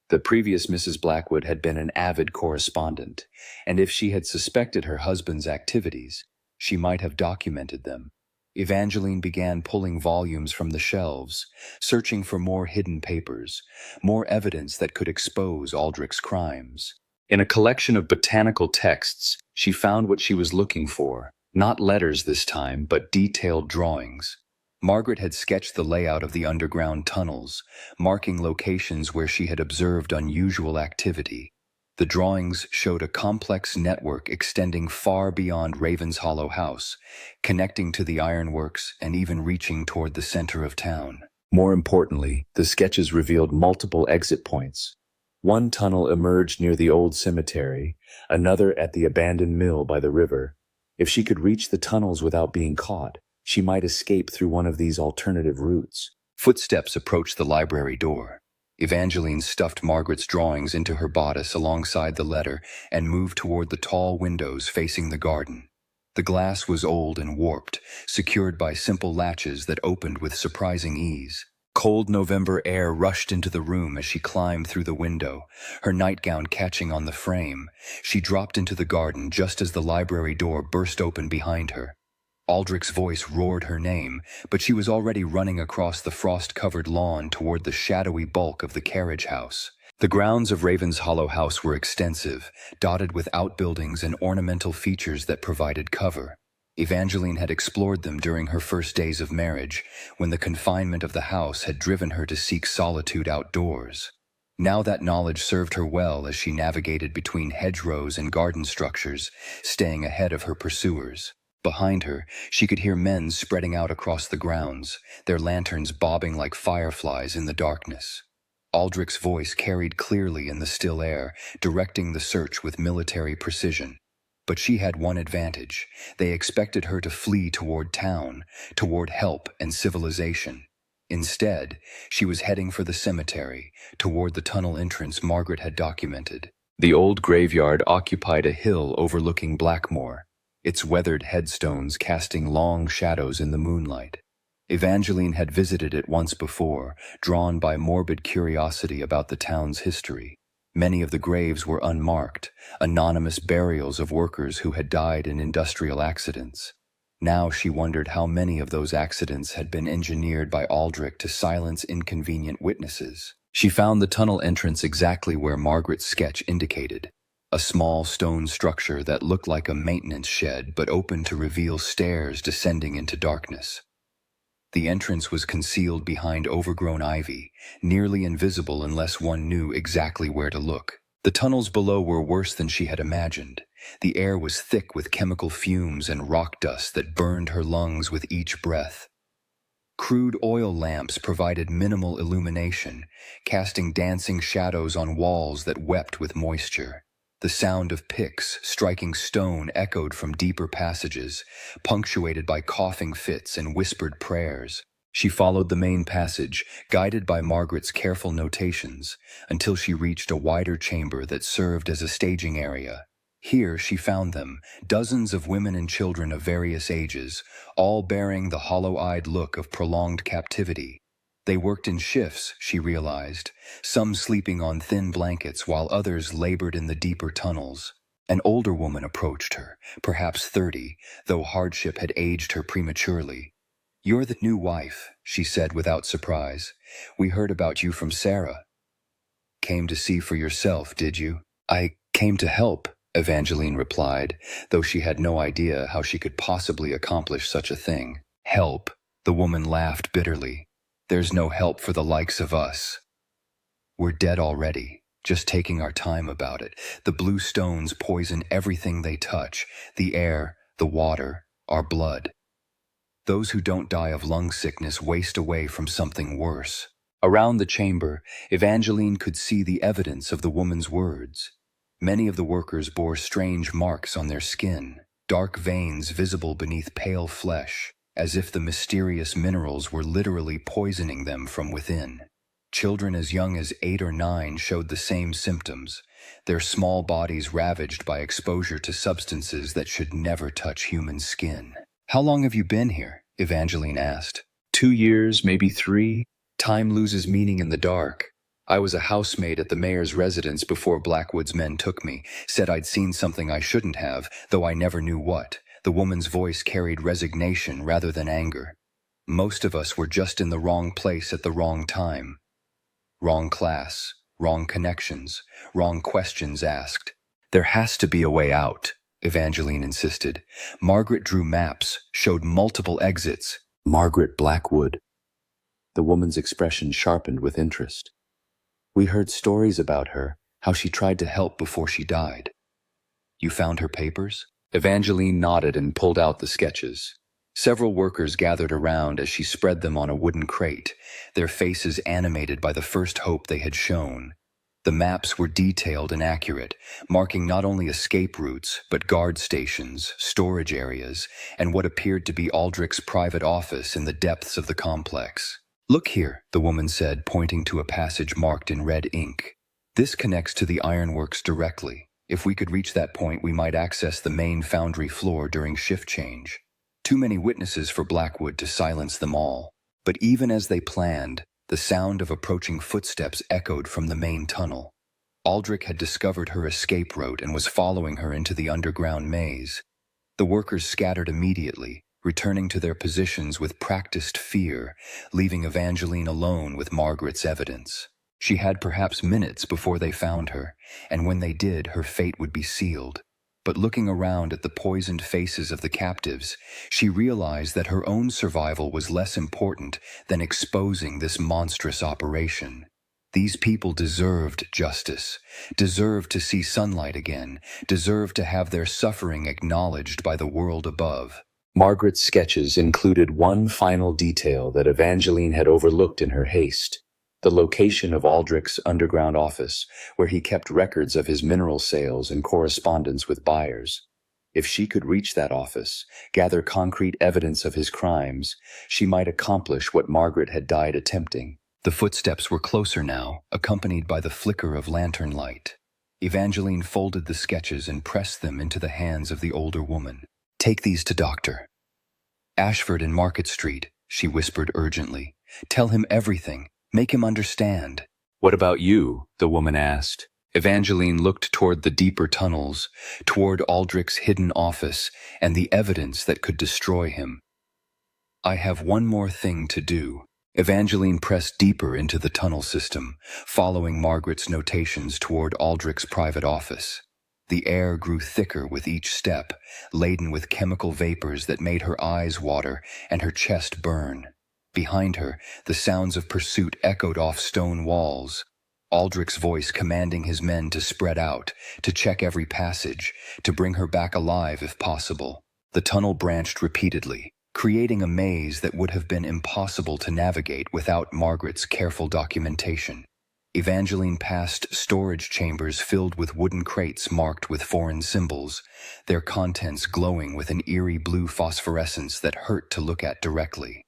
The previous Mrs. Blackwood had been an avid correspondent, and if she had suspected her husband's activities, she might have documented them. Evangeline began pulling volumes from the shelves, searching for more hidden papers, more evidence that could expose Aldrich's crimes. In a collection of botanical texts, she found what she was looking for. Not letters this time, but detailed drawings. Margaret had sketched the layout of the underground tunnels, marking locations where she had observed unusual activity. The drawings showed a complex network extending far beyond Raven's Hollow House, connecting to the ironworks and even reaching toward the center of town. More importantly, the sketches revealed multiple exit points. One tunnel emerged near the old cemetery, another at the abandoned mill by the river. If she could reach the tunnels without being caught, she might escape through one of these alternative routes. Footsteps approached the library door. Evangeline stuffed Margaret's drawings into her bodice alongside the letter and moved toward the tall windows facing the garden. The glass was old and warped, secured by simple latches that opened with surprising ease. Cold November air rushed into the room as she climbed through the window, her nightgown catching on the frame. She dropped into the garden just as the library door burst open behind her. Aldrich's voice roared her name, but she was already running across the frost-covered lawn toward the shadowy bulk of the carriage house. The grounds of Raven's Hollow House were extensive, dotted with outbuildings and ornamental features that provided cover. Evangeline had explored them during her first days of marriage, when the confinement of the house had driven her to seek solitude outdoors. Now that knowledge served her well as she navigated between hedgerows and garden structures, staying ahead of her pursuers. Behind her, she could hear men spreading out across the grounds, their lanterns bobbing like fireflies in the darkness. Aldrich's voice carried clearly in the still air, directing the search with military precision. But she had one advantage. They expected her to flee toward town, toward help and civilization. Instead, she was heading for the cemetery, toward the tunnel entrance Margaret had documented. The old graveyard occupied a hill overlooking Blackmore, its weathered headstones casting long shadows in the moonlight. Evangeline had visited it once before, drawn by morbid curiosity about the town's history. Many of the graves were unmarked, anonymous burials of workers who had died in industrial accidents. Now she wondered how many of those accidents had been engineered by Aldrich to silence inconvenient witnesses. She found the tunnel entrance exactly where Margaret's sketch indicated, a small stone structure that looked like a maintenance shed but opened to reveal stairs descending into darkness. The entrance was concealed behind overgrown ivy, nearly invisible unless one knew exactly where to look. The tunnels below were worse than she had imagined. The air was thick with chemical fumes and rock dust that burned her lungs with each breath. Crude oil lamps provided minimal illumination, casting dancing shadows on walls that wept with moisture. The sound of picks striking stone echoed from deeper passages, punctuated by coughing fits and whispered prayers. She followed the main passage, guided by Margaret's careful notations, until she reached a wider chamber that served as a staging area. Here she found them, dozens of women and children of various ages, all bearing the hollow-eyed look of prolonged captivity. They worked in shifts, she realized, some sleeping on thin blankets while others labored in the deeper tunnels. An older woman approached her, perhaps 30, though hardship had aged her prematurely. "You're the new wife," she said without surprise. "We heard about you from Sarah." "Came to see for yourself, did you?" "I came to help," Evangeline replied, though she had no idea how she could possibly accomplish such a thing. "Help?" The woman laughed bitterly. "There's no help for the likes of us. We're dead already, just taking our time about it. The blue stones poison everything they touch, the air, the water, our blood. Those who don't die of lung sickness waste away from something worse." Around the chamber, Evangeline could see the evidence of the woman's words. Many of the workers bore strange marks on their skin, dark veins visible beneath pale flesh, as if the mysterious minerals were literally poisoning them from within. Children as young as 8 or 9 showed the same symptoms, their small bodies ravaged by exposure to substances that should never touch human skin. "How long have you been here?" Evangeline asked. 2 years, maybe 3. Time loses meaning in the dark. I was a housemaid at the mayor's residence before Blackwood's men took me, said I'd seen something I shouldn't have, though I never knew what. The woman's voice carried resignation rather than anger. "Most of us were just in the wrong place at the wrong time. Wrong class, wrong connections, wrong questions asked. There has to be a way out," Evangeline insisted. Margaret drew maps, showed multiple exits. Margaret Blackwood. The woman's expression sharpened with interest. "We heard stories about her, how she tried to help before she died." "You found her papers?" Evangeline nodded and pulled out the sketches. Several workers gathered around as she spread them on a wooden crate, their faces animated by the first hope they had shown. The maps were detailed and accurate, marking not only escape routes, but guard stations, storage areas, and what appeared to be Aldrich's private office in the depths of the complex. "Look here," the woman said, pointing to a passage marked in red ink. "This connects to the ironworks directly. If we could reach that point, we might access the main foundry floor during shift change. Too many witnesses for Blackwood to silence them all." But even as they planned, the sound of approaching footsteps echoed from the main tunnel. Aldrich had discovered her escape route and was following her into the underground maze. The workers scattered immediately, returning to their positions with practiced fear, leaving Evangeline alone with Margaret's evidence. She had perhaps minutes before they found her, and when they did, her fate would be sealed. But looking around at the poisoned faces of the captives, she realized that her own survival was less important than exposing this monstrous operation. These people deserved justice, deserved to see sunlight again, deserved to have their suffering acknowledged by the world above. Margaret's sketches included one final detail that Evangeline had overlooked in her haste: the location of Aldrich's underground office, where he kept records of his mineral sales and correspondence with buyers. If she could reach that office, gather concrete evidence of his crimes, she might accomplish what Margaret had died attempting. The footsteps were closer now, accompanied by the flicker of lantern light. Evangeline folded the sketches and pressed them into the hands of the older woman. "Take these to Dr. Ashford in Market Street," she whispered urgently. "Tell him everything. Make him understand." "What about you?" the woman asked. Evangeline looked toward the deeper tunnels, toward Aldrich's hidden office and the evidence that could destroy him. "I have one more thing to do." Evangeline pressed deeper into the tunnel system, following Margaret's notations toward Aldrich's private office. The air grew thicker with each step, laden with chemical vapors that made her eyes water and her chest burn. Behind her, the sounds of pursuit echoed off stone walls. Aldrich's voice commanding his men to spread out, to check every passage, to bring her back alive if possible. The tunnel branched repeatedly, creating a maze that would have been impossible to navigate without Margaret's careful documentation. Evangeline passed storage chambers filled with wooden crates marked with foreign symbols, their contents glowing with an eerie blue phosphorescence that hurt to look at directly.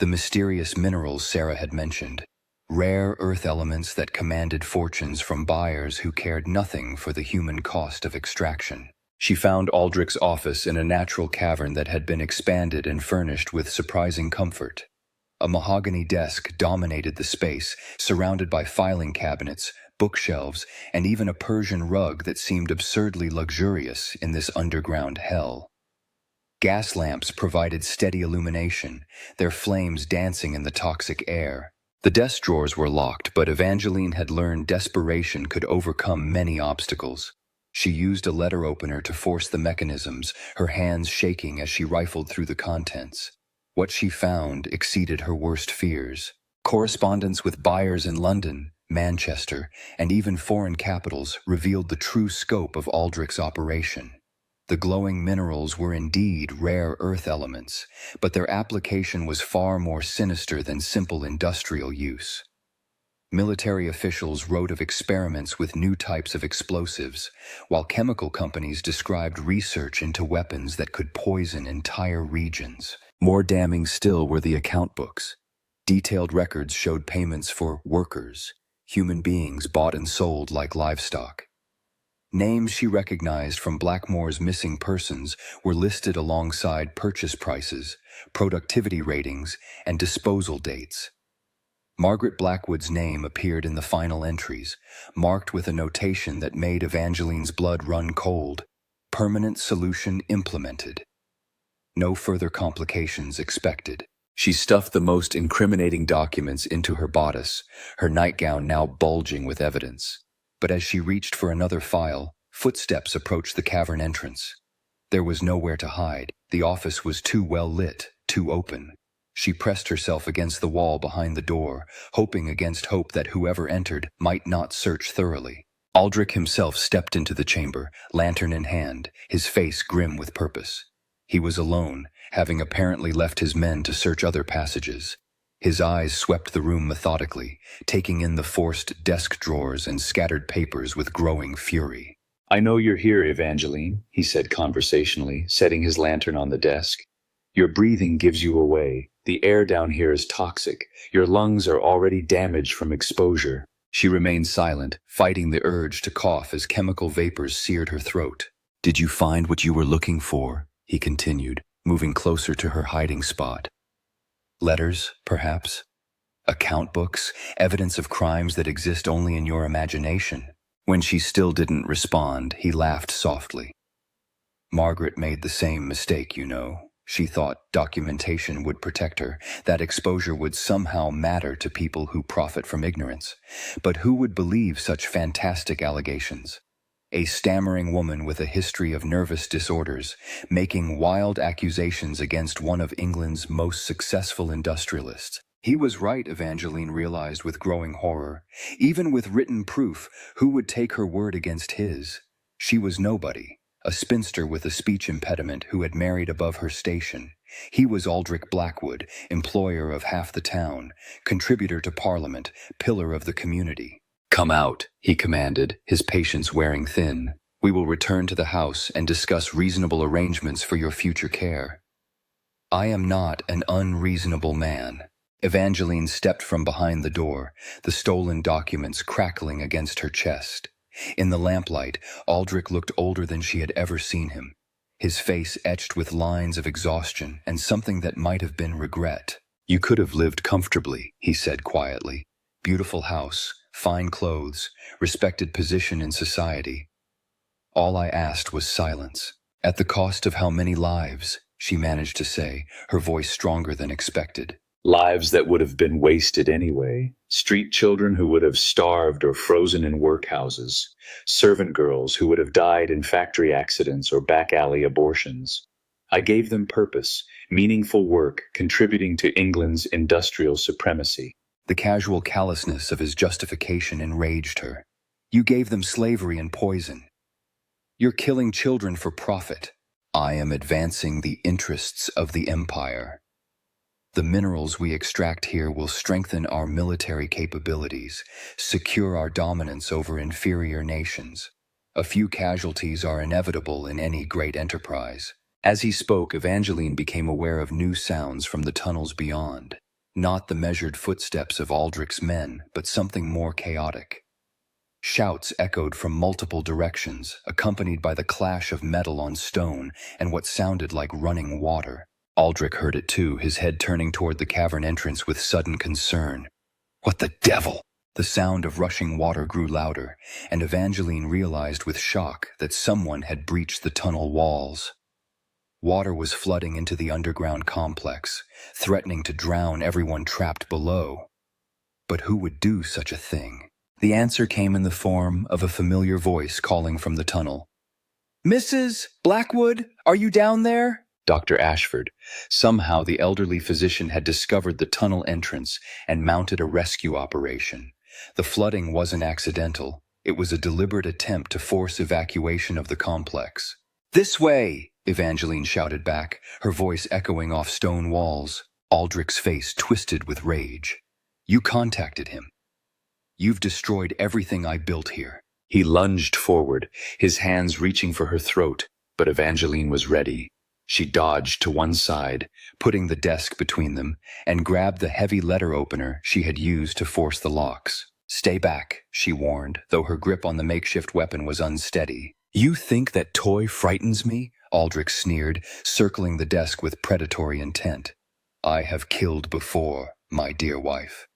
The mysterious minerals Sarah had mentioned, rare earth elements that commanded fortunes from buyers who cared nothing for the human cost of extraction. She found Aldrich's office in a natural cavern that had been expanded and furnished with surprising comfort. A mahogany desk dominated the space, surrounded by filing cabinets, bookshelves, and even a Persian rug that seemed absurdly luxurious in this underground hell. Gas lamps provided steady illumination, their flames dancing in the toxic air. The desk drawers were locked, but Evangeline had learned desperation could overcome many obstacles. She used a letter opener to force the mechanisms, her hands shaking as she rifled through the contents. What she found exceeded her worst fears. Correspondence with buyers in London, Manchester, and even foreign capitals revealed the true scope of Aldrich's operation. The glowing minerals were indeed rare earth elements, but their application was far more sinister than simple industrial use. Military officials wrote of experiments with new types of explosives, while chemical companies described research into weapons that could poison entire regions. More damning still were the account books. Detailed records showed payments for workers, human beings bought and sold like livestock. Names she recognized from Blackmore's missing persons were listed alongside purchase prices, productivity ratings, and disposal dates. Margaret Blackwood's name appeared in the final entries, marked with a notation that made Evangeline's blood run cold. Permanent solution implemented. No further complications expected. She stuffed the most incriminating documents into her bodice, her nightgown now bulging with evidence. But as she reached for another file, footsteps approached the cavern entrance. There was nowhere to hide. The office was too well lit, too open. She pressed herself against the wall behind the door, hoping against hope that whoever entered might not search thoroughly. Aldrich himself stepped into the chamber, lantern in hand, his face grim with purpose. He was alone, having apparently left his men to search other passages. His eyes swept the room methodically, taking in the forced desk drawers and scattered papers with growing fury. "I know you're here, Evangeline," he said conversationally, setting his lantern on the desk. "Your breathing gives you away. The air down here is toxic. Your lungs are already damaged from exposure." She remained silent, fighting the urge to cough as chemical vapors seared her throat. "Did you find what you were looking for?" he continued, moving closer to her hiding spot. "Letters, perhaps? Account books, evidence of crimes that exist only in your imagination." When she still didn't respond, he laughed softly. "Margaret made the same mistake, you know. She thought documentation would protect her, that exposure would somehow matter to people who profit from ignorance. But who would believe such fantastic allegations? A stammering woman with a history of nervous disorders, making wild accusations against one of England's most successful industrialists. He was right, Evangeline realized with growing horror. Even with written proof, who would take her word against his? She was nobody, a spinster with a speech impediment who had married above her station. He was Aldrich Blackwood, employer of half the town, contributor to Parliament, pillar of the community. "Come out," he commanded, his patience wearing thin. "We will return to the house and discuss reasonable arrangements for your future care." "I am not an unreasonable man." Evangeline stepped from behind the door, the stolen documents crackling against her chest. In the lamplight, Aldrich looked older than she had ever seen him, his face etched with lines of exhaustion and something that might have been regret. "You could have lived comfortably," he said quietly. "Beautiful house, fine clothes, respected position in society. All I asked was silence." "At the cost of how many lives?" she managed to say, her voice stronger than expected. Lives that would have been wasted anyway. Street children who would have starved or frozen in workhouses. Servant girls who would have died in factory accidents or back alley abortions. I gave them purpose, meaningful work, contributing to England's industrial supremacy. The casual callousness of his justification enraged her. "You gave them slavery and poison. You're killing children for profit." "I am advancing the interests of the empire. The minerals we extract here will strengthen our military capabilities, secure our dominance over inferior nations. A few casualties are inevitable in any great enterprise." As he spoke, Evangeline became aware of new sounds from the tunnels beyond. Not the measured footsteps of Aldrich's men, but something more chaotic. Shouts echoed from multiple directions, accompanied by the clash of metal on stone and what sounded like running water. Aldrich heard it too, his head turning toward the cavern entrance with sudden concern. "What the devil?" The sound of rushing water grew louder, and Evangeline realized with shock that someone had breached the tunnel walls. Water was flooding into the underground complex, threatening to drown everyone trapped below. But who would do such a thing? The answer came in the form of a familiar voice calling from the tunnel. "Mrs. Blackwood, are you down there?" Dr. Ashford. Somehow the elderly physician had discovered the tunnel entrance and mounted a rescue operation. The flooding wasn't accidental. It was a deliberate attempt to force evacuation of the complex. "This way!" Evangeline shouted back, her voice echoing off stone walls. Aldrich's face twisted with rage. "You contacted him. You've destroyed everything I built here." He lunged forward, his hands reaching for her throat, but Evangeline was ready. She dodged to one side, putting the desk between them, and grabbed the heavy letter opener she had used to force the locks. "Stay back," she warned, though her grip on the makeshift weapon was unsteady. "You think that toy frightens me?" Aldrich sneered, circling the desk with predatory intent. "I have killed before, my dear wife.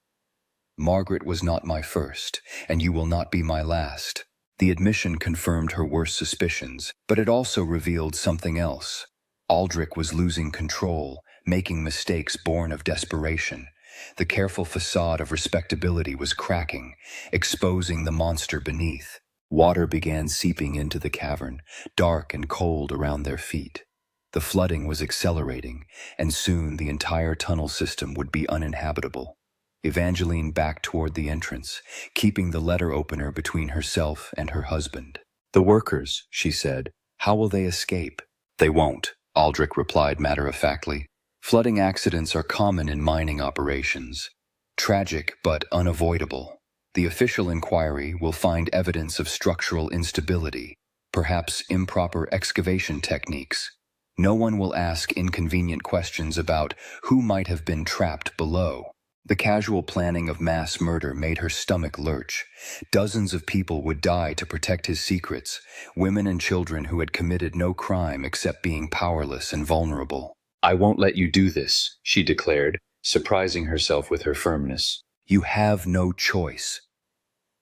Margaret was not my first, and you will not be my last." The admission confirmed her worst suspicions, but it also revealed something else. Aldrich was losing control, making mistakes born of desperation. The careful facade of respectability was cracking, exposing the monster beneath. Water began seeping into the cavern, dark and cold around their feet. The flooding was accelerating, and soon the entire tunnel system would be uninhabitable. Evangeline backed toward the entrance, keeping the letter opener between herself and her husband. "The workers," she said. "How will they escape?" "They won't," Aldrich replied matter-of-factly. "Flooding accidents are common in mining operations. Tragic but unavoidable. The official inquiry will find evidence of structural instability, perhaps improper excavation techniques. No one will ask inconvenient questions about who might have been trapped below." The casual planning of mass murder made her stomach lurch. Dozens of people would die to protect his secrets, women and children who had committed no crime except being powerless and vulnerable. "I won't let you do this," she declared, surprising herself with her firmness. "You have no choice.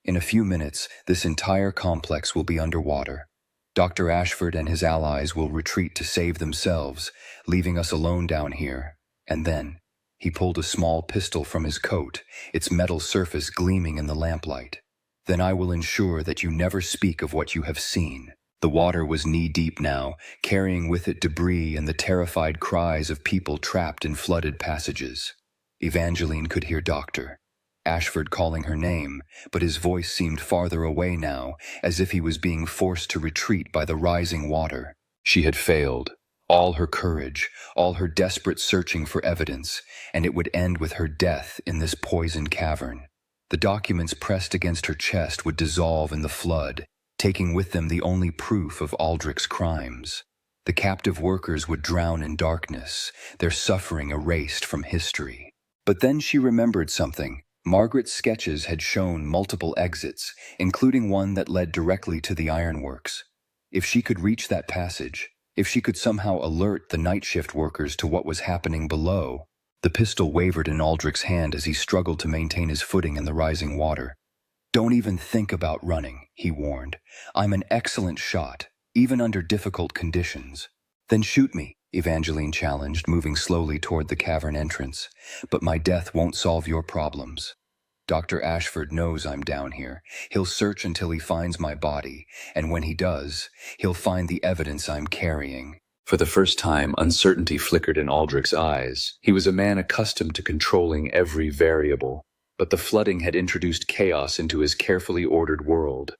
In a few minutes, this entire complex will be underwater. Dr. Ashford and his allies will retreat to save themselves, leaving us alone down here. And then..." He pulled a small pistol from his coat, its metal surface gleaming in the lamplight. "Then I will ensure that you never speak of what you have seen." The water was knee-deep now, carrying with it debris and the terrified cries of people trapped in flooded passages. Evangeline could hear Dr. Ashford calling her name, but his voice seemed farther away now, as if he was being forced to retreat by the rising water. She had failed. All her courage, all her desperate searching for evidence, and it would end with her death in this poisoned cavern. The documents pressed against her chest would dissolve in the flood, taking with them the only proof of Aldrich's crimes. The captive workers would drown in darkness, their suffering erased from history. But then she remembered something. Margaret's sketches had shown multiple exits, including one that led directly to the ironworks. If she could reach that passage, if she could somehow alert the night shift workers to what was happening below. The pistol wavered in Aldrich's hand as he struggled to maintain his footing in the rising water. "Don't even think about running," he warned. "I'm an excellent shot, even under difficult conditions." "Then shoot me," Evangeline challenged, moving slowly toward the cavern entrance. "But my death won't solve your problems. Dr. Ashford knows I'm down here. He'll search until he finds my body, and when he does, he'll find the evidence I'm carrying." For the first time, uncertainty flickered in Aldrich's eyes. He was a man accustomed to controlling every variable, but the flooding had introduced chaos into his carefully ordered world.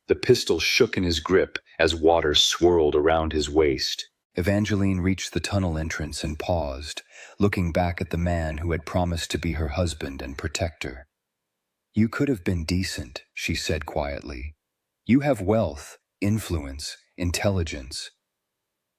The pistol shook in his grip as water swirled around his waist. Evangeline reached the tunnel entrance and paused, looking back at the man who had promised to be her husband and protector. "You could have been decent," she said quietly. "You have wealth, influence, intelligence.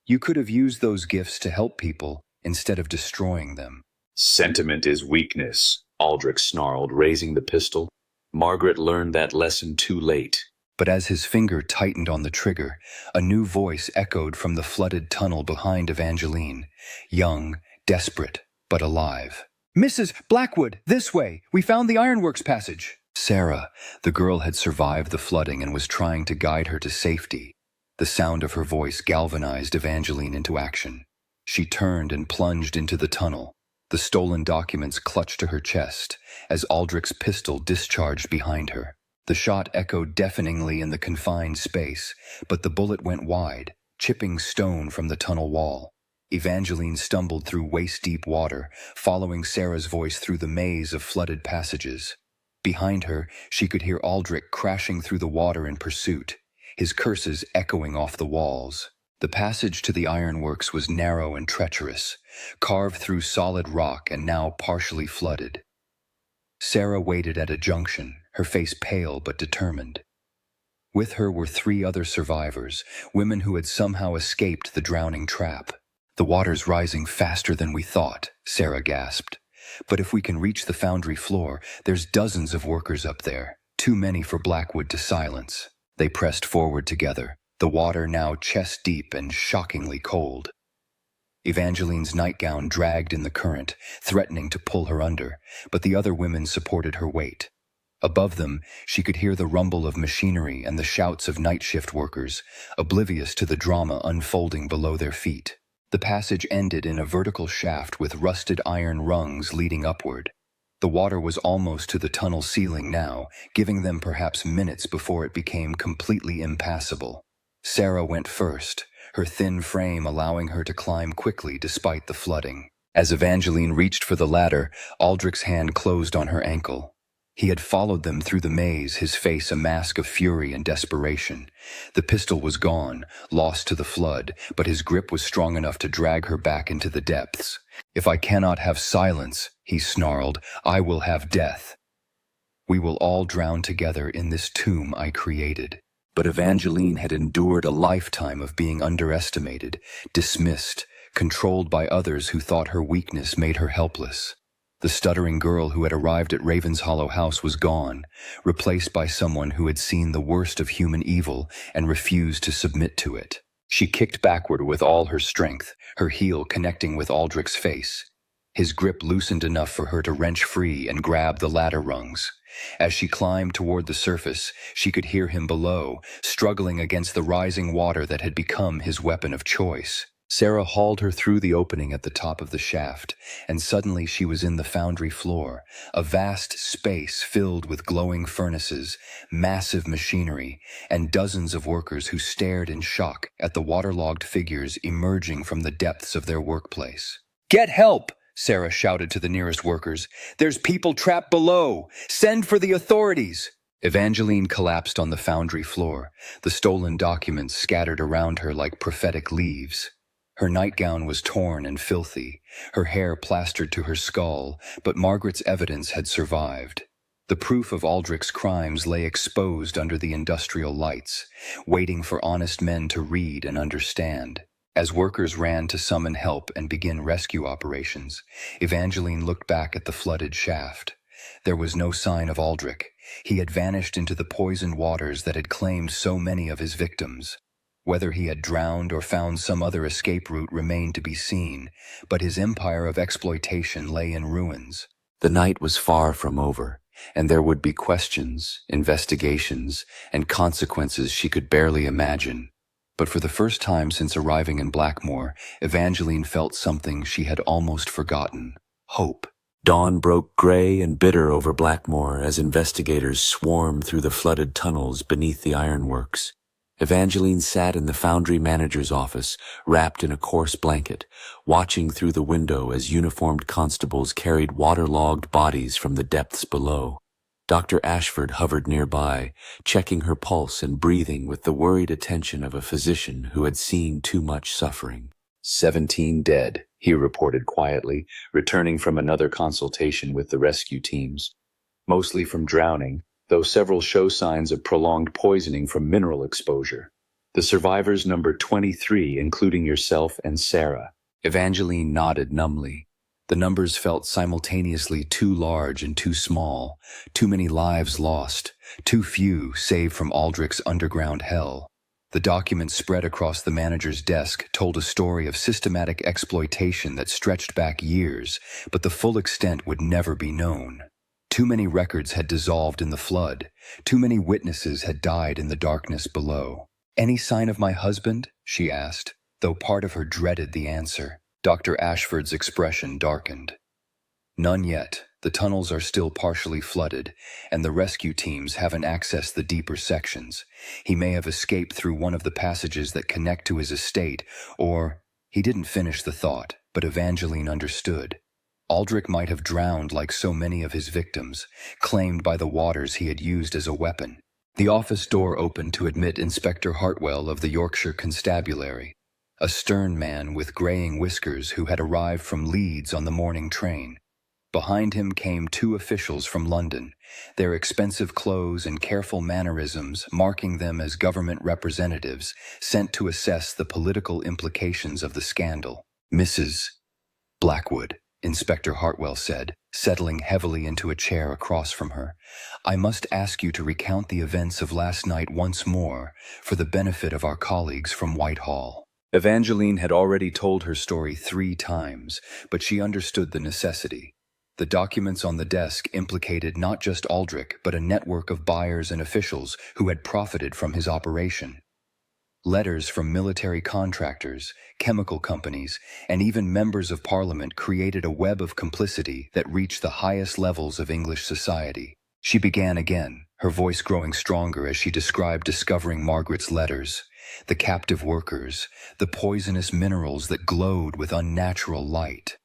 You could have used those gifts to help people instead of destroying them." "Sentiment is weakness," Aldrich snarled, raising the pistol. Margaret learned that lesson too late. But as his finger tightened on the trigger, a new voice echoed from the flooded tunnel behind Evangeline, young, desperate, but alive. "Mrs. Blackwood, this way! We found the ironworks passage!" Sarah, the girl, had survived the flooding and was trying to guide her to safety. The sound of her voice galvanized Evangeline into action. She turned and plunged into the tunnel. The stolen documents clutched to her chest as Aldrich's pistol discharged behind her. The shot echoed deafeningly in the confined space, but the bullet went wide, chipping stone from the tunnel wall. Evangeline stumbled through waist-deep water, following Sarah's voice through the maze of flooded passages. Behind her, she could hear Aldrich crashing through the water in pursuit, his curses echoing off the walls. The passage to the ironworks was narrow and treacherous, carved through solid rock and now partially flooded. Sarah waited at a junction, her face pale but determined. With her were 3 other survivors, women who had somehow escaped the drowning trap. "The water's rising faster than we thought," Sarah gasped. "But if we can reach the foundry floor, there's dozens of workers up there, too many for Blackwood to silence." They pressed forward together, the water now chest-deep and shockingly cold. Evangeline's nightgown dragged in the current, threatening to pull her under, but the other women supported her weight. Above them, she could hear the rumble of machinery and the shouts of night shift workers, oblivious to the drama unfolding below their feet. The passage ended in a vertical shaft with rusted iron rungs leading upward. The water was almost to the tunnel ceiling now, giving them perhaps minutes before it became completely impassable. Sarah went first, her thin frame allowing her to climb quickly despite the flooding. As Evangeline reached for the ladder, Aldrich's hand closed on her ankle. He had followed them through the maze, his face a mask of fury and desperation. The pistol was gone, lost to the flood, but his grip was strong enough to drag her back into the depths. "If I cannot have silence," he snarled, "I will have death. We will all drown together in this tomb I created." But Evangeline had endured a lifetime of being underestimated, dismissed, controlled by others who thought her weakness made her helpless. The stuttering girl who had arrived at Ravenshollow House was gone, replaced by someone who had seen the worst of human evil and refused to submit to it. She kicked backward with all her strength, her heel connecting with Aldrich's face. His grip loosened enough for her to wrench free and grab the ladder rungs. As she climbed toward the surface, she could hear him below, struggling against the rising water that had become his weapon of choice. Sarah hauled her through the opening at the top of the shaft, and suddenly she was in the foundry floor, a vast space filled with glowing furnaces, massive machinery, and dozens of workers who stared in shock at the waterlogged figures emerging from the depths of their workplace. "Get help!" Sarah shouted to the nearest workers. "There's people trapped below! Send for the authorities!" Evangeline collapsed on the foundry floor, the stolen documents scattered around her like prophetic leaves. Her nightgown was torn and filthy, her hair plastered to her skull, but Margaret's evidence had survived. The proof of Aldrich's crimes lay exposed under the industrial lights, waiting for honest men to read and understand. As workers ran to summon help and begin rescue operations, Evangeline looked back at the flooded shaft. There was no sign of Aldrich. He had vanished into the poisoned waters that had claimed so many of his victims. Whether he had drowned or found some other escape route remained to be seen, but his empire of exploitation lay in ruins. The night was far from over, and there would be questions, investigations, and consequences she could barely imagine. But for the first time since arriving in Blackmore, Evangeline felt something she had almost forgotten: hope. Dawn broke gray and bitter over Blackmore as investigators swarmed through the flooded tunnels beneath the ironworks. Evangeline sat in the foundry manager's office, wrapped in a coarse blanket, watching through the window as uniformed constables carried waterlogged bodies from the depths below. Dr. Ashford hovered nearby, checking her pulse and breathing with the worried attention of a physician who had seen too much suffering. 17 dead, he reported quietly, returning from another consultation with the rescue teams. Mostly from drowning, though several show signs of prolonged poisoning from mineral exposure. The survivors numbered 23, including yourself and Sarah. Evangeline nodded numbly. The numbers felt simultaneously too large and too small, too many lives lost, too few saved from Aldrich's underground hell. The documents spread across the manager's desk told a story of systematic exploitation that stretched back years, but the full extent would never be known. Too many records had dissolved in the flood. Too many witnesses had died in the darkness below. "Any sign of my husband?" she asked, though part of her dreaded the answer. Dr. Ashford's expression darkened. "None yet. The tunnels are still partially flooded, and the rescue teams haven't accessed the deeper sections. He may have escaped through one of the passages that connect to his estate, or—" He didn't finish the thought, but Evangeline understood. Aldrich might have drowned like so many of his victims, claimed by the waters he had used as a weapon. The office door opened to admit Inspector Hartwell of the Yorkshire Constabulary, a stern man with graying whiskers who had arrived from Leeds on the morning train. Behind him came two officials from London, their expensive clothes and careful mannerisms marking them as government representatives sent to assess the political implications of the scandal. "Mrs. Blackwood," Inspector Hartwell said, settling heavily into a chair across from her, "I must ask you to recount the events of last night once more for the benefit of our colleagues from Whitehall." Evangeline had already told her story 3 times, but she understood the necessity. The documents on the desk implicated not just Aldrich, but a network of buyers and officials who had profited from his operation. Letters from military contractors, chemical companies, and even members of Parliament created a web of complicity that reached the highest levels of English society. She began again, her voice growing stronger as she described discovering Margaret's letters, the captive workers, the poisonous minerals that glowed with unnatural light.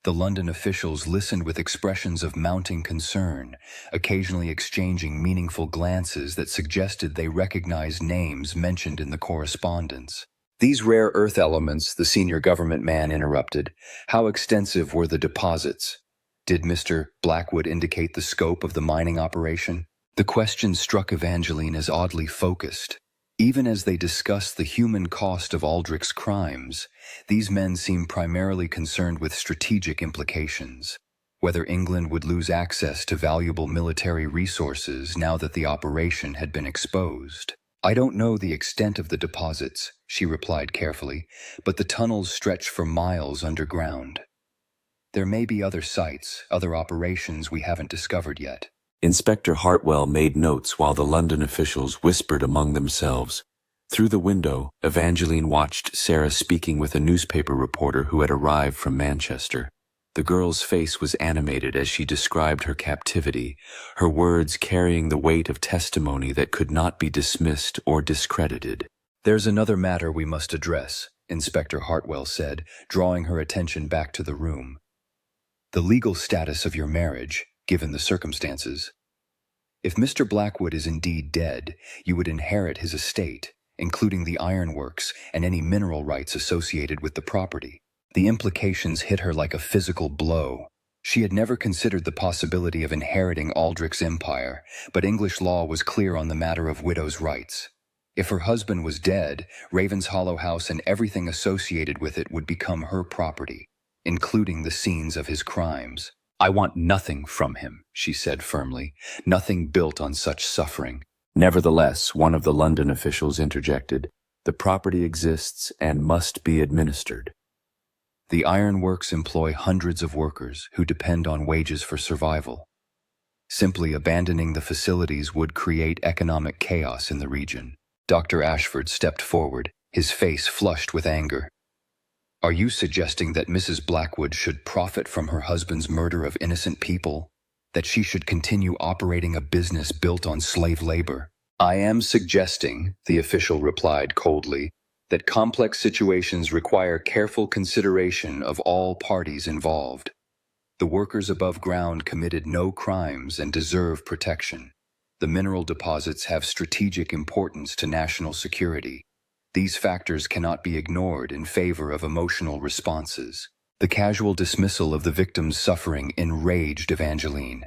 The London officials listened with expressions of mounting concern, occasionally exchanging meaningful glances that suggested they recognized names mentioned in the correspondence. "These rare earth elements," the senior government man interrupted. "How extensive were the deposits? Did Mr. Blackwood indicate the scope of the mining operation?" The question struck Evangeline as oddly focused. Even as they discussed the human cost of Aldrich's crimes, these men seemed primarily concerned with strategic implications. Whether England would lose access to valuable military resources now that the operation had been exposed. "I don't know the extent of the deposits," she replied carefully, "but the tunnels stretch for miles underground. There may be other sites, other operations we haven't discovered yet." Inspector Hartwell made notes while the London officials whispered among themselves. Through the window, Evangeline watched Sarah speaking with a newspaper reporter who had arrived from Manchester. The girl's face was animated as she described her captivity, her words carrying the weight of testimony that could not be dismissed or discredited. "There's another matter we must address," Inspector Hartwell said, drawing her attention back to the room. The legal status of your marriage, given the circumstances. If Mr. Blackwood is indeed dead, you would inherit his estate, including the ironworks and any mineral rights associated with the property. The implications hit her like a physical blow. She had never considered the possibility of inheriting Aldrich's empire, but English law was clear on the matter of widows' rights. If her husband was dead, Raven's Hollow House and everything associated with it would become her property, including the scenes of his crimes. I want nothing from him, she said firmly, nothing built on such suffering. Nevertheless, one of the London officials interjected, "The property exists and must be administered." The ironworks employ hundreds of workers who depend on wages for survival. Simply abandoning the facilities would create economic chaos in the region. Dr. Ashford stepped forward, his face flushed with anger. Are you suggesting that Mrs. Blackwood should profit from her husband's murder of innocent people? That she should continue operating a business built on slave labor? I am suggesting, the official replied coldly, that complex situations require careful consideration of all parties involved. The workers above ground committed no crimes and deserve protection. The mineral deposits have strategic importance to national security. These factors cannot be ignored in favor of emotional responses. The casual dismissal of the victim's suffering enraged Evangeline.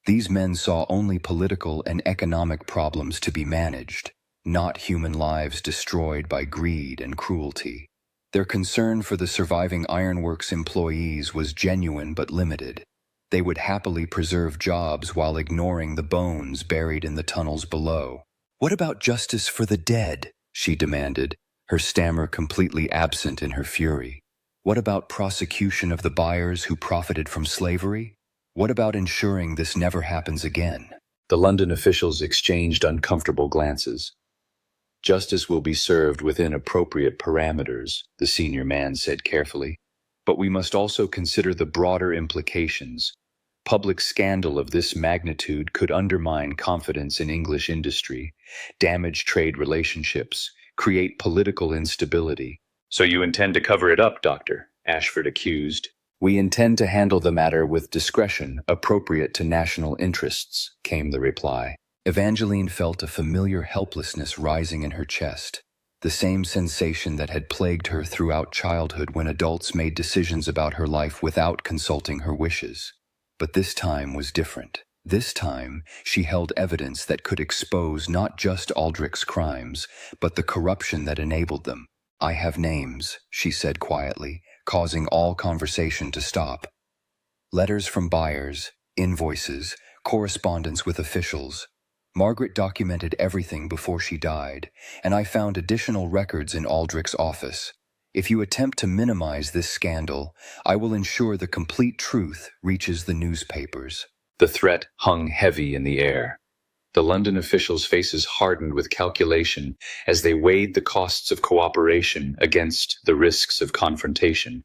These men saw only political and economic problems to be managed, not human lives destroyed by greed and cruelty. Their concern for the surviving ironworks employees was genuine but limited. They would happily preserve jobs while ignoring the bones buried in the tunnels below. What about justice for the dead? She demanded, her stammer completely absent in her fury. What about prosecution of the buyers who profited from slavery? What about ensuring this never happens again? The London officials exchanged uncomfortable glances. Justice will be served within appropriate parameters, the senior man said carefully. But we must also consider the broader implications. Public scandal of this magnitude could undermine confidence in English industry, damage trade relationships, create political instability. So you intend to cover it up, Doctor? Ashford accused. We intend to handle the matter with discretion appropriate to national interests, came the reply. Evangeline felt a familiar helplessness rising in her chest, the same sensation that had plagued her throughout childhood when adults made decisions about her life without consulting her wishes. But this time was different. This time, she held evidence that could expose not just Aldrich's crimes, but the corruption that enabled them. I have names, she said quietly, causing all conversation to stop. Letters from buyers, invoices, correspondence with officials. Margaret documented everything before she died, and I found additional records in Aldrich's office. If you attempt to minimize this scandal, I will ensure the complete truth reaches the newspapers. The threat hung heavy in the air. The London officials' faces hardened with calculation as they weighed the costs of cooperation against the risks of confrontation.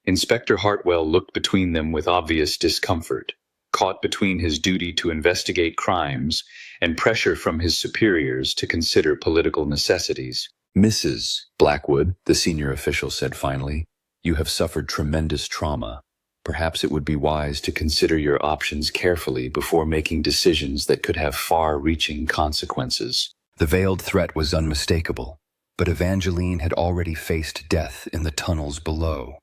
Inspector Hartwell looked between them with obvious discomfort, caught between his duty to investigate crimes and pressure from his superiors to consider political necessities. Mrs. Blackwood, the senior official said finally, you have suffered tremendous trauma. Perhaps it would be wise to consider your options carefully before making decisions that could have far-reaching consequences. The veiled threat was unmistakable, but Evangeline had already faced death in the tunnels below.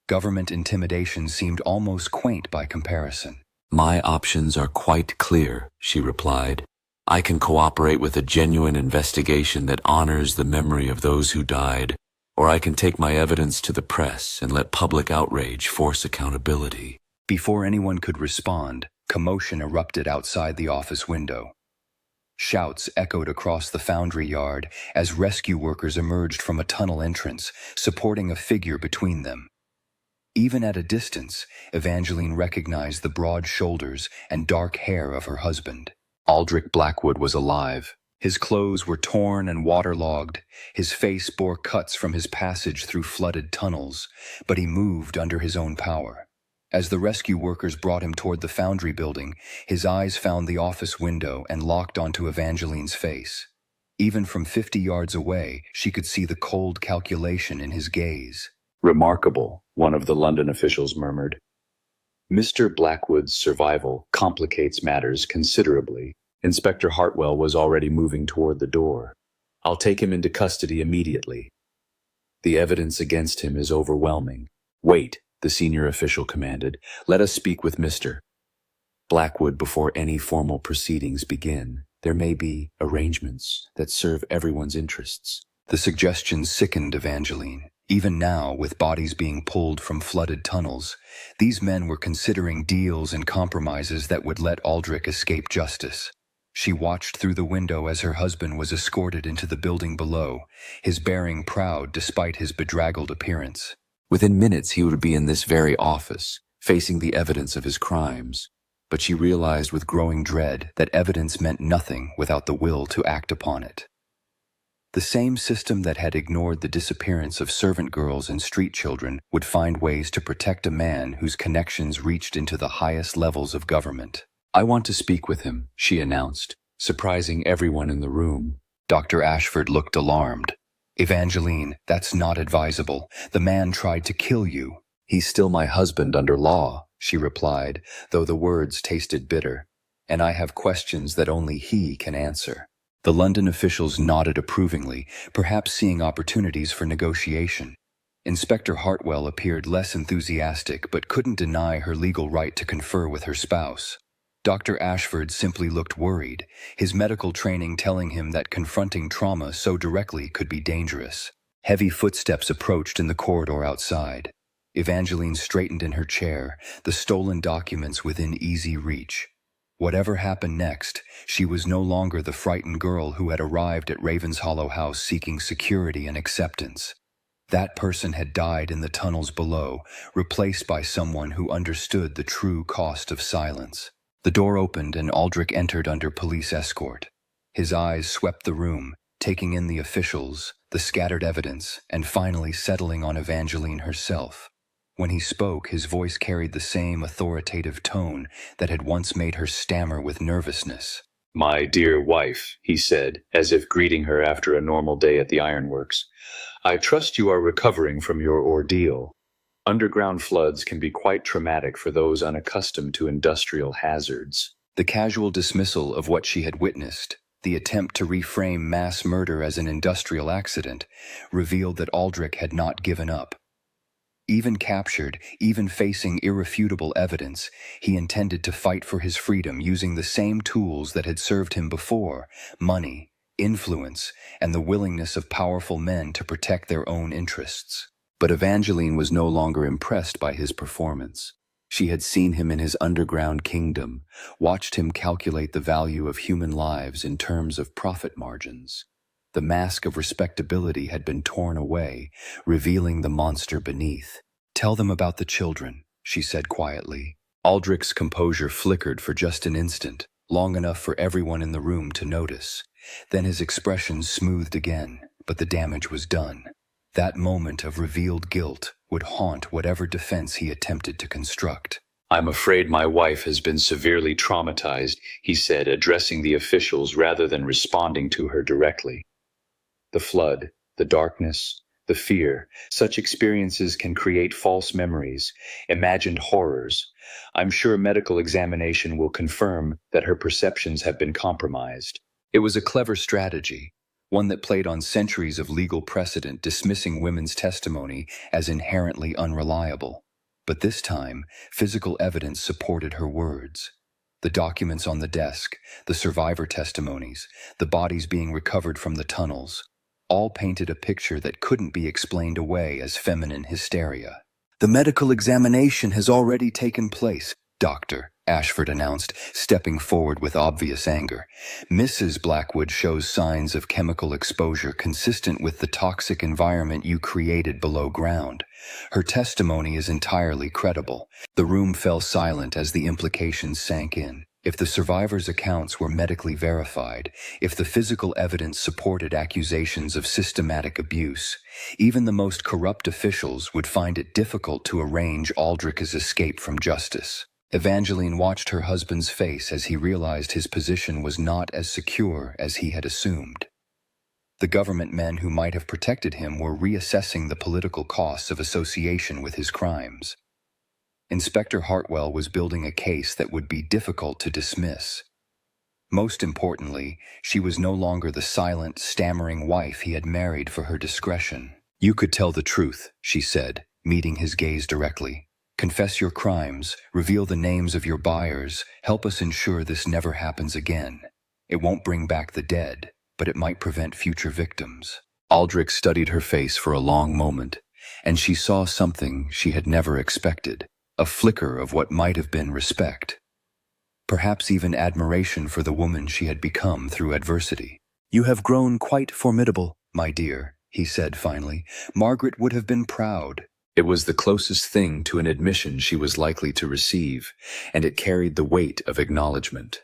Government intimidation seemed almost quaint by comparison. My options are quite clear, she replied. I can cooperate with a genuine investigation that honors the memory of those who died, or I can take my evidence to the press and let public outrage force accountability. Before anyone could respond, commotion erupted outside the office window. Shouts echoed across the foundry yard as rescue workers emerged from a tunnel entrance, supporting a figure between them. Even at a distance, Evangeline recognized the broad shoulders and dark hair of her husband. Aldrich Blackwood was alive. His clothes were torn and waterlogged. His face bore cuts from his passage through flooded tunnels, but he moved under his own power. As the rescue workers brought him toward the foundry building, his eyes found the office window and locked onto Evangeline's face. Even from 50 yards away, she could see the cold calculation in his gaze. Remarkable, one of the London officials murmured. Mr. Blackwood's survival complicates matters considerably. Inspector Hartwell was already moving toward the door. I'll take him into custody immediately. The evidence against him is overwhelming. Wait, the senior official commanded. Let us speak with Mr. Blackwood before any formal proceedings begin. There may be arrangements that serve everyone's interests. The suggestion sickened Evangeline. Even now, with bodies being pulled from flooded tunnels, these men were considering deals and compromises that would let Aldrich escape justice. She watched through the window as her husband was escorted into the building below, his bearing proud despite his bedraggled appearance. Within minutes he would be in this very office, facing the evidence of his crimes. But she realized with growing dread that evidence meant nothing without the will to act upon it. The same system that had ignored the disappearance of servant girls and street children would find ways to protect a man whose connections reached into the highest levels of government. I want to speak with him, she announced, surprising everyone in the room. Dr. Ashford looked alarmed. Evangeline, that's not advisable. The man tried to kill you. He's still my husband under law, she replied, though the words tasted bitter. And I have questions that only he can answer. The London officials nodded approvingly, perhaps seeing opportunities for negotiation. Inspector Hartwell appeared less enthusiastic but couldn't deny her legal right to confer with her spouse. Dr. Ashford simply looked worried, his medical training telling him that confronting trauma so directly could be dangerous. Heavy footsteps approached in the corridor outside. Evangeline straightened in her chair, the stolen documents within easy reach. Whatever happened next, she was no longer the frightened girl who had arrived at Ravenshollow House seeking security and acceptance. That person had died in the tunnels below, replaced by someone who understood the true cost of silence. The door opened and Aldrich entered under police escort. His eyes swept the room, taking in the officials, the scattered evidence, and finally settling on Evangeline herself. When he spoke, his voice carried the same authoritative tone that had once made her stammer with nervousness. My dear wife, he said, as if greeting her after a normal day at the ironworks, I trust you are recovering from your ordeal. Underground floods can be quite traumatic for those unaccustomed to industrial hazards. The casual dismissal of what she had witnessed, the attempt to reframe mass murder as an industrial accident, revealed that Aldrich had not given up. Even captured, even facing irrefutable evidence, he intended to fight for his freedom using the same tools that had served him before: money, influence, and the willingness of powerful men to protect their own interests. But Evangeline was no longer impressed by his performance. She had seen him in his underground kingdom, watched him calculate the value of human lives in terms of profit margins. The mask of respectability had been torn away, revealing the monster beneath. Tell them about the children, she said quietly. Aldrich's composure flickered for just an instant, long enough for everyone in the room to notice. Then his expression smoothed again, but the damage was done. That moment of revealed guilt would haunt whatever defense he attempted to construct. I'm afraid my wife has been severely traumatized, he said, addressing the officials rather than responding to her directly. The flood, the darkness, the fear, such experiences can create false memories, imagined horrors. I'm sure medical examination will confirm that her perceptions have been compromised. It was a clever strategy, one that played on centuries of legal precedent dismissing women's testimony as inherently unreliable. But this time, physical evidence supported her words. The documents on the desk, the survivor testimonies, the bodies being recovered from the tunnels, all painted a picture that couldn't be explained away as feminine hysteria. The medical examination has already taken place, Dr. Ashford announced, stepping forward with obvious anger. Mrs. Blackwood shows signs of chemical exposure consistent with the toxic environment you created below ground. Her testimony is entirely credible. The room fell silent as the implications sank in. If the survivors' accounts were medically verified, if the physical evidence supported accusations of systematic abuse, even the most corrupt officials would find it difficult to arrange Aldrich's escape from justice. Evangeline watched her husband's face as he realized his position was not as secure as he had assumed. The government men who might have protected him were reassessing the political costs of association with his crimes. Inspector Hartwell was building a case that would be difficult to dismiss. Most importantly, she was no longer the silent, stammering wife he had married for her discretion. "You could tell the truth," she said, meeting his gaze directly. "Confess your crimes, reveal the names of your buyers, help us ensure this never happens again. It won't bring back the dead, but it might prevent future victims." Aldrich studied her face for a long moment, and she saw something she had never expected, a flicker of what might have been respect. Perhaps even admiration for the woman she had become through adversity. "You have grown quite formidable, my dear," he said finally. "Margaret would have been proud." It was the closest thing to an admission she was likely to receive, and it carried the weight of acknowledgement.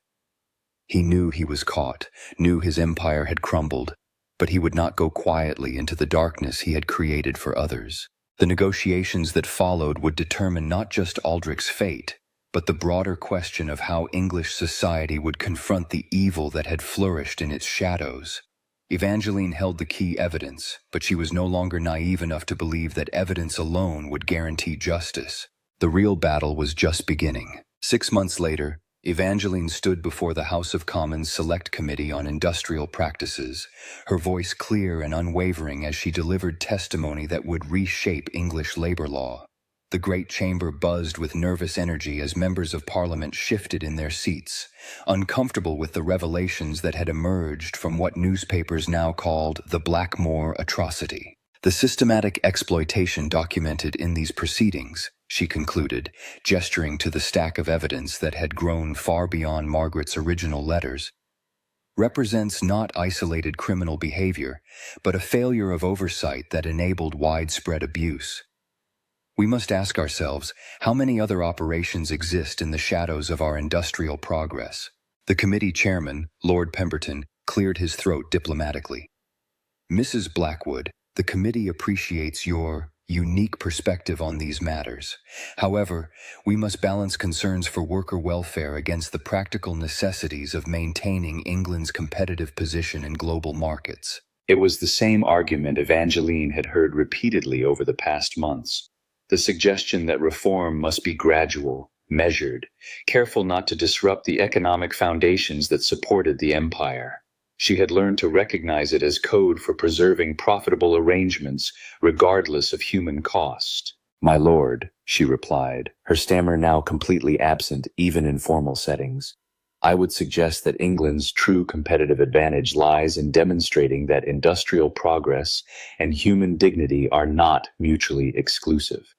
He knew he was caught, knew his empire had crumbled, but he would not go quietly into the darkness he had created for others. The negotiations that followed would determine not just Aldrich's fate, but the broader question of how English society would confront the evil that had flourished in its shadows. Evangeline held the key evidence, but she was no longer naive enough to believe that evidence alone would guarantee justice. The real battle was just beginning. 6 months later, Evangeline stood before the House of Commons Select Committee on Industrial Practices, her voice clear and unwavering as she delivered testimony that would reshape English labor law. The great chamber buzzed with nervous energy as members of Parliament shifted in their seats, uncomfortable with the revelations that had emerged from what newspapers now called the Blackmore atrocity. "The systematic exploitation documented in these proceedings," she concluded, gesturing to the stack of evidence that had grown far beyond Margaret's original letters, "represents not isolated criminal behavior, but a failure of oversight that enabled widespread abuse. We must ask ourselves, how many other operations exist in the shadows of our industrial progress?" The committee chairman, Lord Pemberton, cleared his throat diplomatically. "Mrs. Blackwood, the committee appreciates your unique perspective on these matters. However, we must balance concerns for worker welfare against the practical necessities of maintaining England's competitive position in global markets." It was the same argument Evangeline had heard repeatedly over the past months. The suggestion that reform must be gradual, measured, careful not to disrupt the economic foundations that supported the empire. She had learned to recognize it as code for preserving profitable arrangements, regardless of human cost. "My lord," she replied, her stammer now completely absent even in formal settings, "I would suggest that England's true competitive advantage lies in demonstrating that industrial progress and human dignity are not mutually exclusive.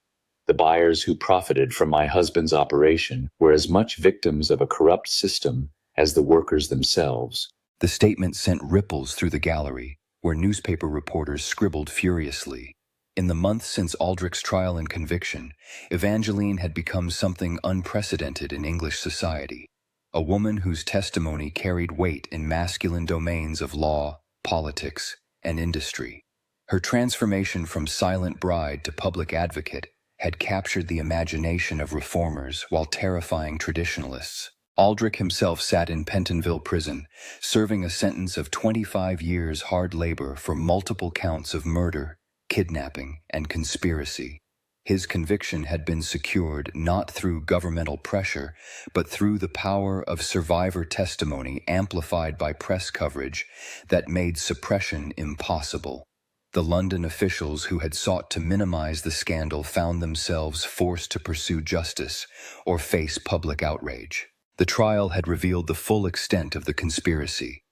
The buyers who profited from my husband's operation were as much victims of a corrupt system as the workers themselves." The statement sent ripples through the gallery, where newspaper reporters scribbled furiously. In the months since Aldrich's trial and conviction, Evangeline had become something unprecedented in English society, a woman whose testimony carried weight in masculine domains of law, politics, and industry. Her transformation from silent bride to public advocate had captured the imagination of reformers while terrifying traditionalists. Aldrich himself sat in Pentonville prison, serving a sentence of 25 years hard labor for multiple counts of murder, kidnapping, and conspiracy. His conviction had been secured not through governmental pressure, but through the power of survivor testimony amplified by press coverage that made suppression impossible. The London officials who had sought to minimize the scandal found themselves forced to pursue justice or face public outrage. The trial had revealed the full extent of the conspiracy.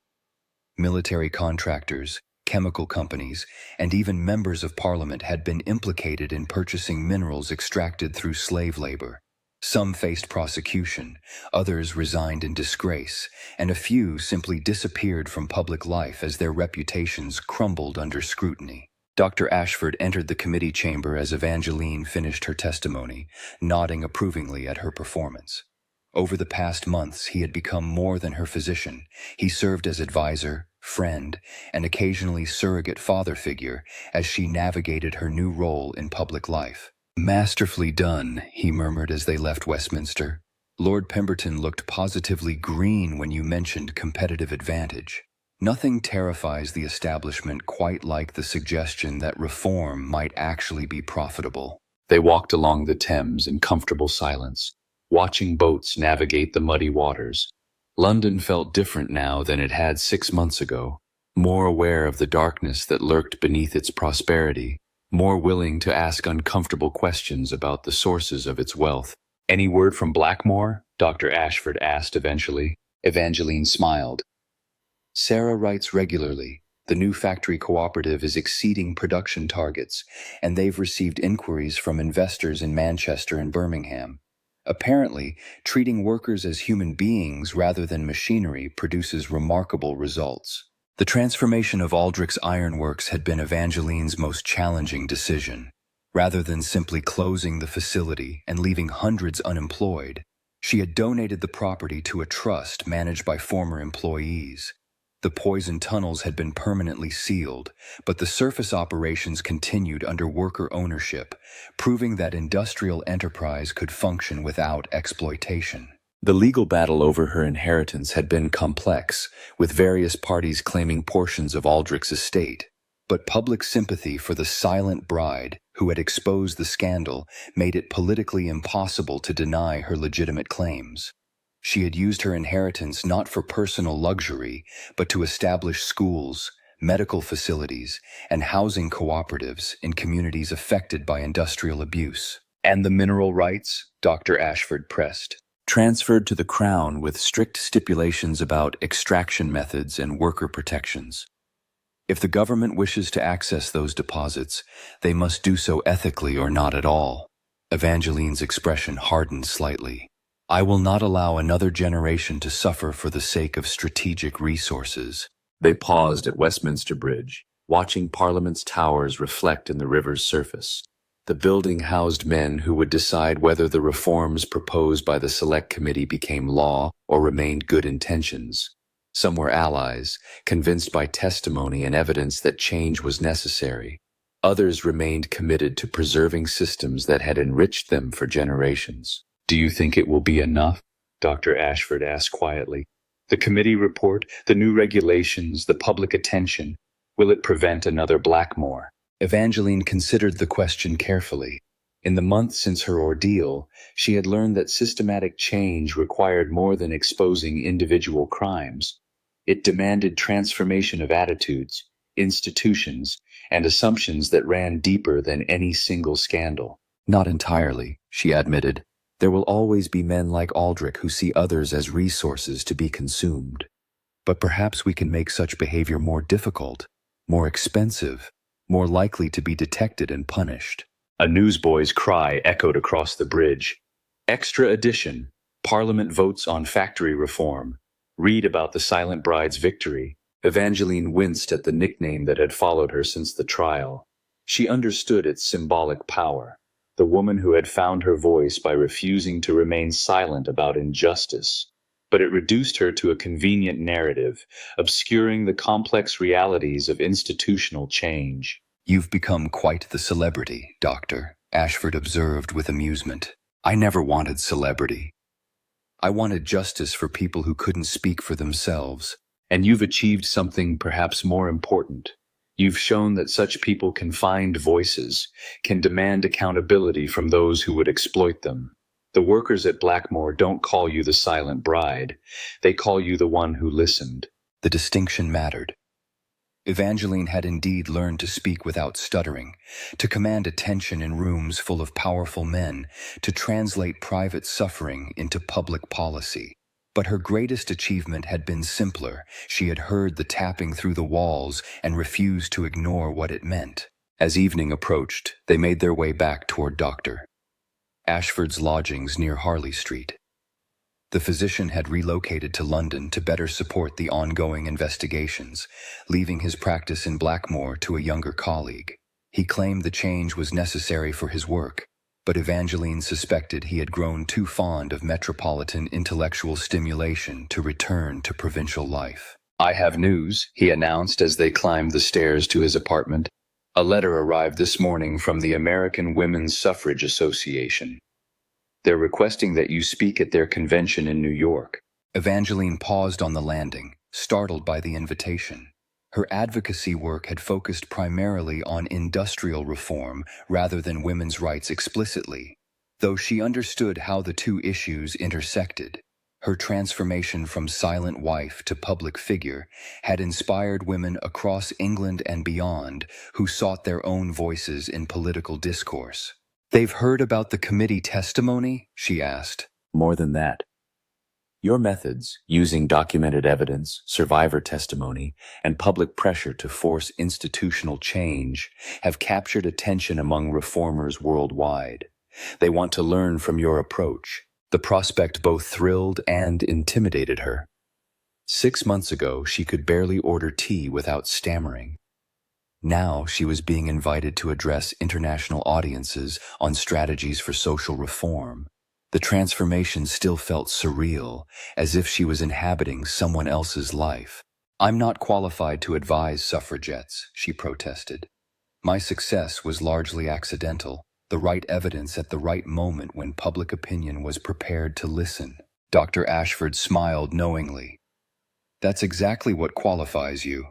Military contractors, chemical companies, and even members of Parliament had been implicated in purchasing minerals extracted through slave labor. Some faced prosecution, others resigned in disgrace, and a few simply disappeared from public life as their reputations crumbled under scrutiny. Dr. Ashford entered the committee chamber as Evangeline finished her testimony, nodding approvingly at her performance. Over the past months, he had become more than her physician. He served as advisor, friend, and occasionally surrogate father figure as she navigated her new role in public life. "Masterfully done," he murmured as they left Westminster. "Lord Pemberton looked positively green when you mentioned competitive advantage. Nothing terrifies the establishment quite like the suggestion that reform might actually be profitable." They walked along the Thames in comfortable silence, watching boats navigate the muddy waters. London felt different now than it had 6 months ago, more aware of the darkness that lurked beneath its prosperity, more willing to ask uncomfortable questions about the sources of its wealth. "Any word from Blackmore?" Dr. Ashford asked eventually. Evangeline smiled. "Sarah writes regularly. The new factory cooperative is exceeding production targets, and they've received inquiries from investors in Manchester and Birmingham. Apparently, treating workers as human beings rather than machinery produces remarkable results." The transformation of Aldrich's Ironworks had been Evangeline's most challenging decision. Rather than simply closing the facility and leaving hundreds unemployed, she had donated the property to a trust managed by former employees. The poison tunnels had been permanently sealed, but the surface operations continued under worker ownership, proving that industrial enterprise could function without exploitation. The legal battle over her inheritance had been complex, with various parties claiming portions of Aldrich's estate. But public sympathy for the silent bride, who had exposed the scandal, made it politically impossible to deny her legitimate claims. She had used her inheritance not for personal luxury, but to establish schools, medical facilities, and housing cooperatives in communities affected by industrial abuse. "And the mineral rights?" Dr. Ashford pressed. "Transferred to the Crown with strict stipulations about extraction methods and worker protections. If the government wishes to access those deposits, they must do so ethically or not at all." Evangeline's expression hardened slightly. "I will not allow another generation to suffer for the sake of strategic resources." They paused at Westminster Bridge, watching Parliament's towers reflect in the river's surface. The building housed men who would decide whether the reforms proposed by the Select Committee became law or remained good intentions. Some were allies, convinced by testimony and evidence that change was necessary. Others remained committed to preserving systems that had enriched them for generations. "Do you think it will be enough?" Dr. Ashford asked quietly. "The committee report, the new regulations, the public attention, will it prevent another Blackmore?" Evangeline considered the question carefully. In the months since her ordeal, she had learned that systematic change required more than exposing individual crimes. It demanded transformation of attitudes, institutions, and assumptions that ran deeper than any single scandal. "Not entirely," she admitted. "There will always be men like Aldrich who see others as resources to be consumed. But perhaps we can make such behavior more difficult, more expensive, more likely to be detected and punished." A newsboy's cry echoed across the bridge. "Extra edition. Parliament votes on factory reform. Read about the silent bride's victory." Evangeline winced at the nickname that had followed her since the trial. She understood its symbolic power. The woman who had found her voice by refusing to remain silent about injustice. But it reduced her to a convenient narrative, obscuring the complex realities of institutional change. "You've become quite the celebrity, Doctor," Ashford observed with amusement. "I never wanted celebrity. I wanted justice for people who couldn't speak for themselves." "And you've achieved something perhaps more important. You've shown that such people can find voices, can demand accountability from those who would exploit them. The workers at Blackmore don't call you the silent bride. They call you the one who listened." The distinction mattered. Evangeline had indeed learned to speak without stuttering, to command attention in rooms full of powerful men, to translate private suffering into public policy. But her greatest achievement had been simpler. She had heard the tapping through the walls and refused to ignore what it meant. As evening approached, they made their way back toward Dr. Ashford's lodgings near Harley Street. The physician had relocated to London to better support the ongoing investigations, leaving his practice in Blackmore to a younger colleague. He claimed the change was necessary for his work, but Evangeline suspected he had grown too fond of metropolitan intellectual stimulation to return to provincial life. "I have news," he announced as they climbed the stairs to his apartment. "A letter arrived this morning from the American Women's Suffrage Association. They're requesting that you speak at their convention in New York." Evangeline paused on the landing, startled by the invitation. Her advocacy work had focused primarily on industrial reform rather than women's rights explicitly, though she understood how the two issues intersected. Her transformation from silent wife to public figure had inspired women across England and beyond who sought their own voices in political discourse. "They've heard about the committee testimony?" she asked. More than that. Your methods, using documented evidence, survivor testimony, and public pressure to force institutional change, have captured attention among reformers worldwide. They want to learn from your approach. The prospect both thrilled and intimidated her. 6 months ago, she could barely order tea without stammering. Now she was being invited to address international audiences on strategies for social reform. The transformation still felt surreal, as if she was inhabiting someone else's life. "I'm not qualified to advise suffragettes," she protested. "My success was largely accidental, the right evidence at the right moment when public opinion was prepared to listen." Dr. Ashford smiled knowingly. "That's exactly what qualifies you.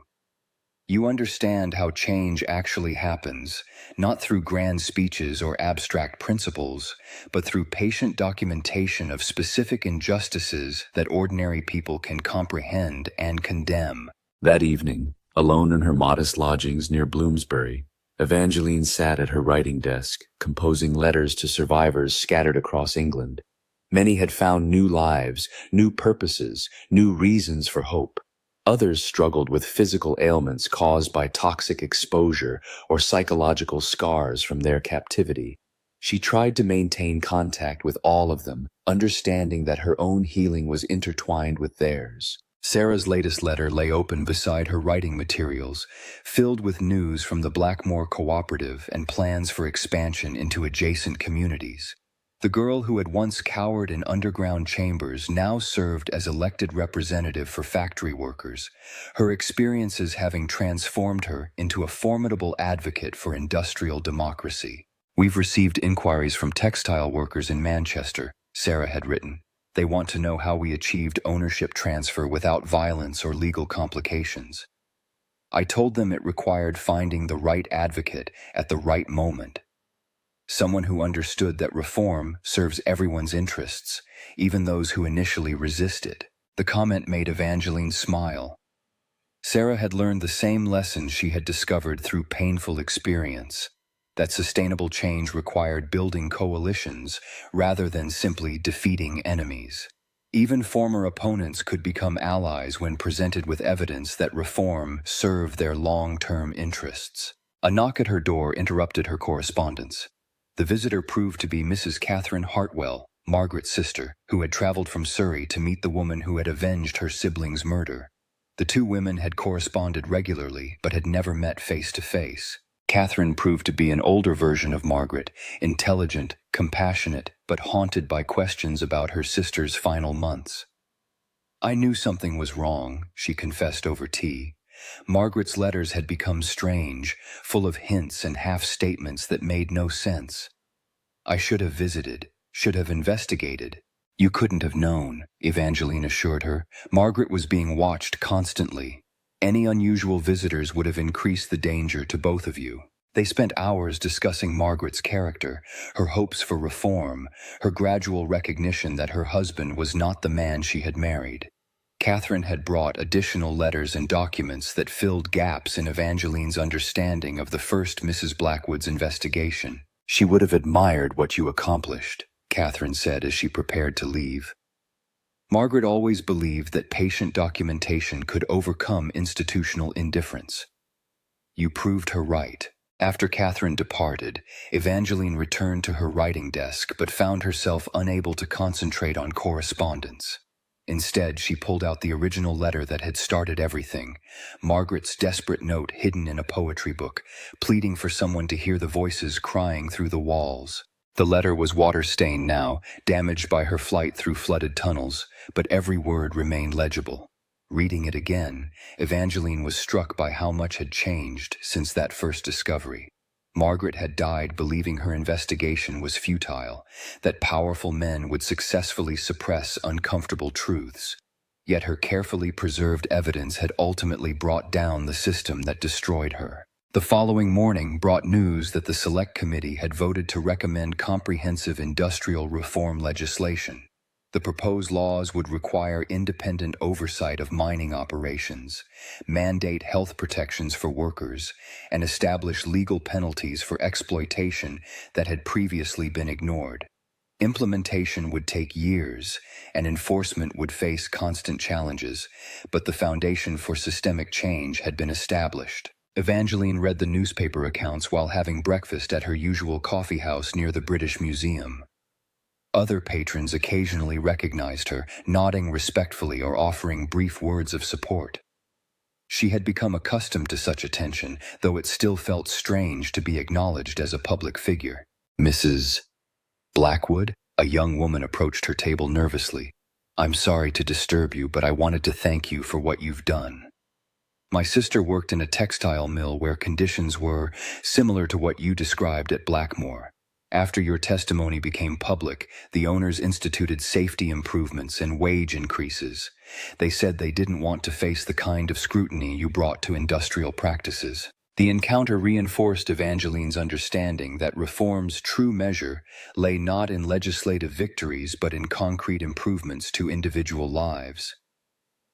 You understand how change actually happens, not through grand speeches or abstract principles, but through patient documentation of specific injustices that ordinary people can comprehend and condemn." That evening, alone in her modest lodgings near Bloomsbury, Evangeline sat at her writing desk, composing letters to survivors scattered across England. Many had found new lives, new purposes, new reasons for hope. Others struggled with physical ailments caused by toxic exposure or psychological scars from their captivity. She tried to maintain contact with all of them, understanding that her own healing was intertwined with theirs. Sarah's latest letter lay open beside her writing materials, filled with news from the Blackmore Cooperative and plans for expansion into adjacent communities. The girl who had once cowered in underground chambers now served as elected representative for factory workers, her experiences having transformed her into a formidable advocate for industrial democracy. "We've received inquiries from textile workers in Manchester," Sarah had written. "They want to know how we achieved ownership transfer without violence or legal complications. I told them it required finding the right advocate at the right moment. Someone who understood that reform serves everyone's interests, even those who initially resist it." The comment made Evangeline smile. Sarah had learned the same lesson she had discovered through painful experience, that sustainable change required building coalitions rather than simply defeating enemies. Even former opponents could become allies when presented with evidence that reform served their long-term interests. A knock at her door interrupted her correspondence. The visitor proved to be Mrs. Catherine Hartwell, Margaret's sister, who had traveled from Surrey to meet the woman who had avenged her sibling's murder. The two women had corresponded regularly, but had never met face to face. Catherine proved to be an older version of Margaret, intelligent, compassionate, but haunted by questions about her sister's final months. "I knew something was wrong," she confessed over tea. Margaret's letters had become strange, full of hints and half-statements that made no sense. "I should have visited, should have investigated." "You couldn't have known," Evangeline assured her. "Margaret was being watched constantly. Any unusual visitors would have increased the danger to both of you." They spent hours discussing Margaret's character, her hopes for reform, her gradual recognition that her husband was not the man she had married. Catherine had brought additional letters and documents that filled gaps in Evangeline's understanding of the first Mrs. Blackwood's investigation. "She would have admired what you accomplished," Catherine said as she prepared to leave. Margaret always believed that patient documentation could overcome institutional indifference. "You proved her right." After Catherine departed, Evangeline returned to her writing desk but found herself unable to concentrate on correspondence. Instead, she pulled out the original letter that had started everything, Margaret's desperate note hidden in a poetry book, pleading for someone to hear the voices crying through the walls. The letter was water-stained now, damaged by her flight through flooded tunnels, but every word remained legible. Reading it again, Evangeline was struck by how much had changed since that first discovery. Margaret had died believing her investigation was futile, that powerful men would successfully suppress uncomfortable truths. Yet her carefully preserved evidence had ultimately brought down the system that destroyed her. The following morning brought news that the Select Committee had voted to recommend comprehensive industrial reform legislation. The proposed laws would require independent oversight of mining operations, mandate health protections for workers, and establish legal penalties for exploitation that had previously been ignored. Implementation would take years, and enforcement would face constant challenges, but the foundation for systemic change had been established. Evangeline read the newspaper accounts while having breakfast at her usual coffee house near the British Museum. Other patrons occasionally recognized her, nodding respectfully or offering brief words of support. She had become accustomed to such attention, though it still felt strange to be acknowledged as a public figure. "Mrs. Blackwood?" A young woman approached her table nervously. "I'm sorry to disturb you, but I wanted to thank you for what you've done. My sister worked in a textile mill where conditions were similar to what you described at Blackmore. After your testimony became public, the owners instituted safety improvements and wage increases. They said they didn't want to face the kind of scrutiny you brought to industrial practices." The encounter reinforced Evangeline's understanding that reform's true measure lay not in legislative victories but in concrete improvements to individual lives.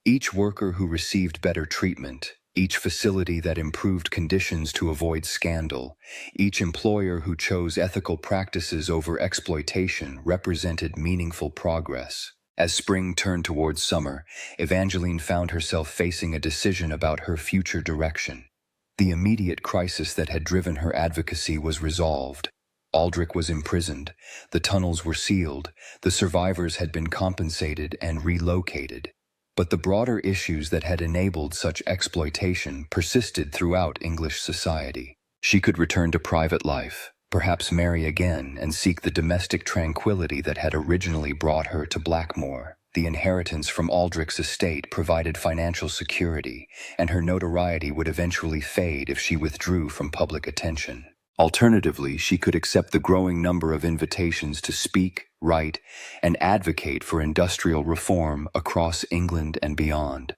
Each worker who received better treatment, each facility that improved conditions to avoid scandal, each employer who chose ethical practices over exploitation represented meaningful progress. As spring turned towards summer, Evangeline found herself facing a decision about her future direction. The immediate crisis that had driven her advocacy was resolved. Aldrich was imprisoned, the tunnels were sealed, the survivors had been compensated and relocated. But the broader issues that had enabled such exploitation persisted throughout English society. She could return to private life, perhaps marry again and seek the domestic tranquility that had originally brought her to Blackmore. The inheritance from Aldrich's estate provided financial security, and her notoriety would eventually fade if she withdrew from public attention. Alternatively, she could accept the growing number of invitations to speak, write, and advocate for industrial reform across England and beyond.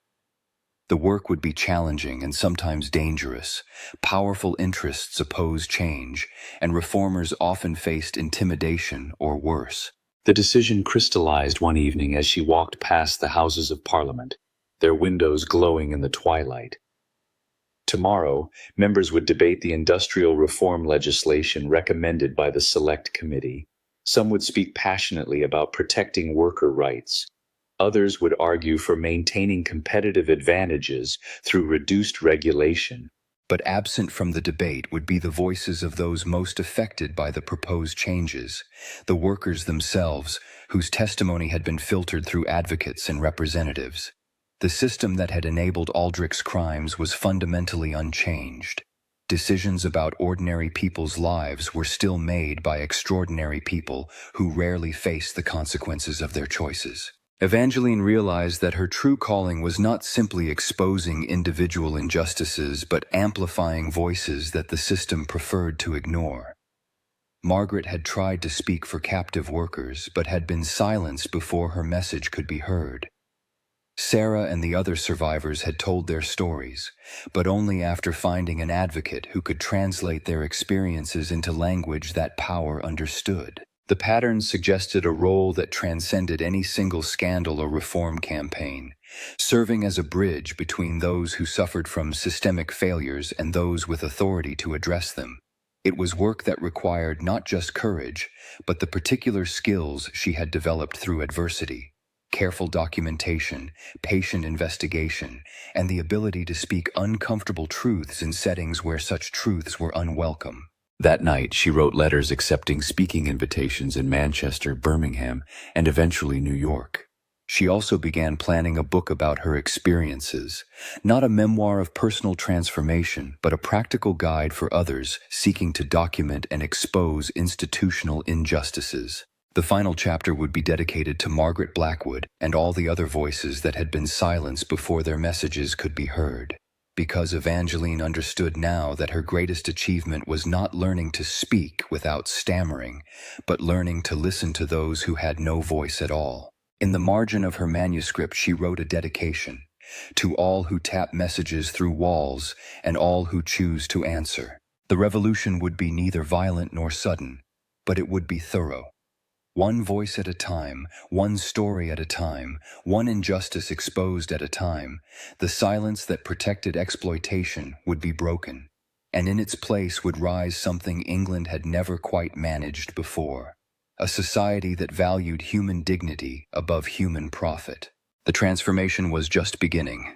The work would be challenging and sometimes dangerous. Powerful interests opposed change, and reformers often faced intimidation or worse. The decision crystallized one evening as she walked past the Houses of Parliament, their windows glowing in the twilight. Tomorrow, members would debate the industrial reform legislation recommended by the Select Committee. Some would speak passionately about protecting worker rights. Others would argue for maintaining competitive advantages through reduced regulation. But absent from the debate would be the voices of those most affected by the proposed changes, the workers themselves, whose testimony had been filtered through advocates and representatives. The system that had enabled Aldrich's crimes was fundamentally unchanged. Decisions about ordinary people's lives were still made by extraordinary people who rarely faced the consequences of their choices. Evangeline realized that her true calling was not simply exposing individual injustices, but amplifying voices that the system preferred to ignore. Margaret had tried to speak for captive workers, but had been silenced before her message could be heard. Sarah and the other survivors had told their stories, but only after finding an advocate who could translate their experiences into language that power understood. The patterns suggested a role that transcended any single scandal or reform campaign, serving as a bridge between those who suffered from systemic failures and those with authority to address them. It was work that required not just courage, but the particular skills she had developed through adversity: careful documentation, patient investigation, and the ability to speak uncomfortable truths in settings where such truths were unwelcome. That night, she wrote letters accepting speaking invitations in Manchester, Birmingham, and eventually New York. She also began planning a book about her experiences, not a memoir of personal transformation, but a practical guide for others seeking to document and expose institutional injustices. The final chapter would be dedicated to Margaret Blackwood and all the other voices that had been silenced before their messages could be heard. Because Evangeline understood now that her greatest achievement was not learning to speak without stammering, but learning to listen to those who had no voice at all. In the margin of her manuscript, she wrote a dedication to all who tap messages through walls and all who choose to answer. The revolution would be neither violent nor sudden, but it would be thorough. One voice at a time, one story at a time, one injustice exposed at a time, the silence that protected exploitation would be broken, and in its place would rise something England had never quite managed before, a society that valued human dignity above human profit. The transformation was just beginning.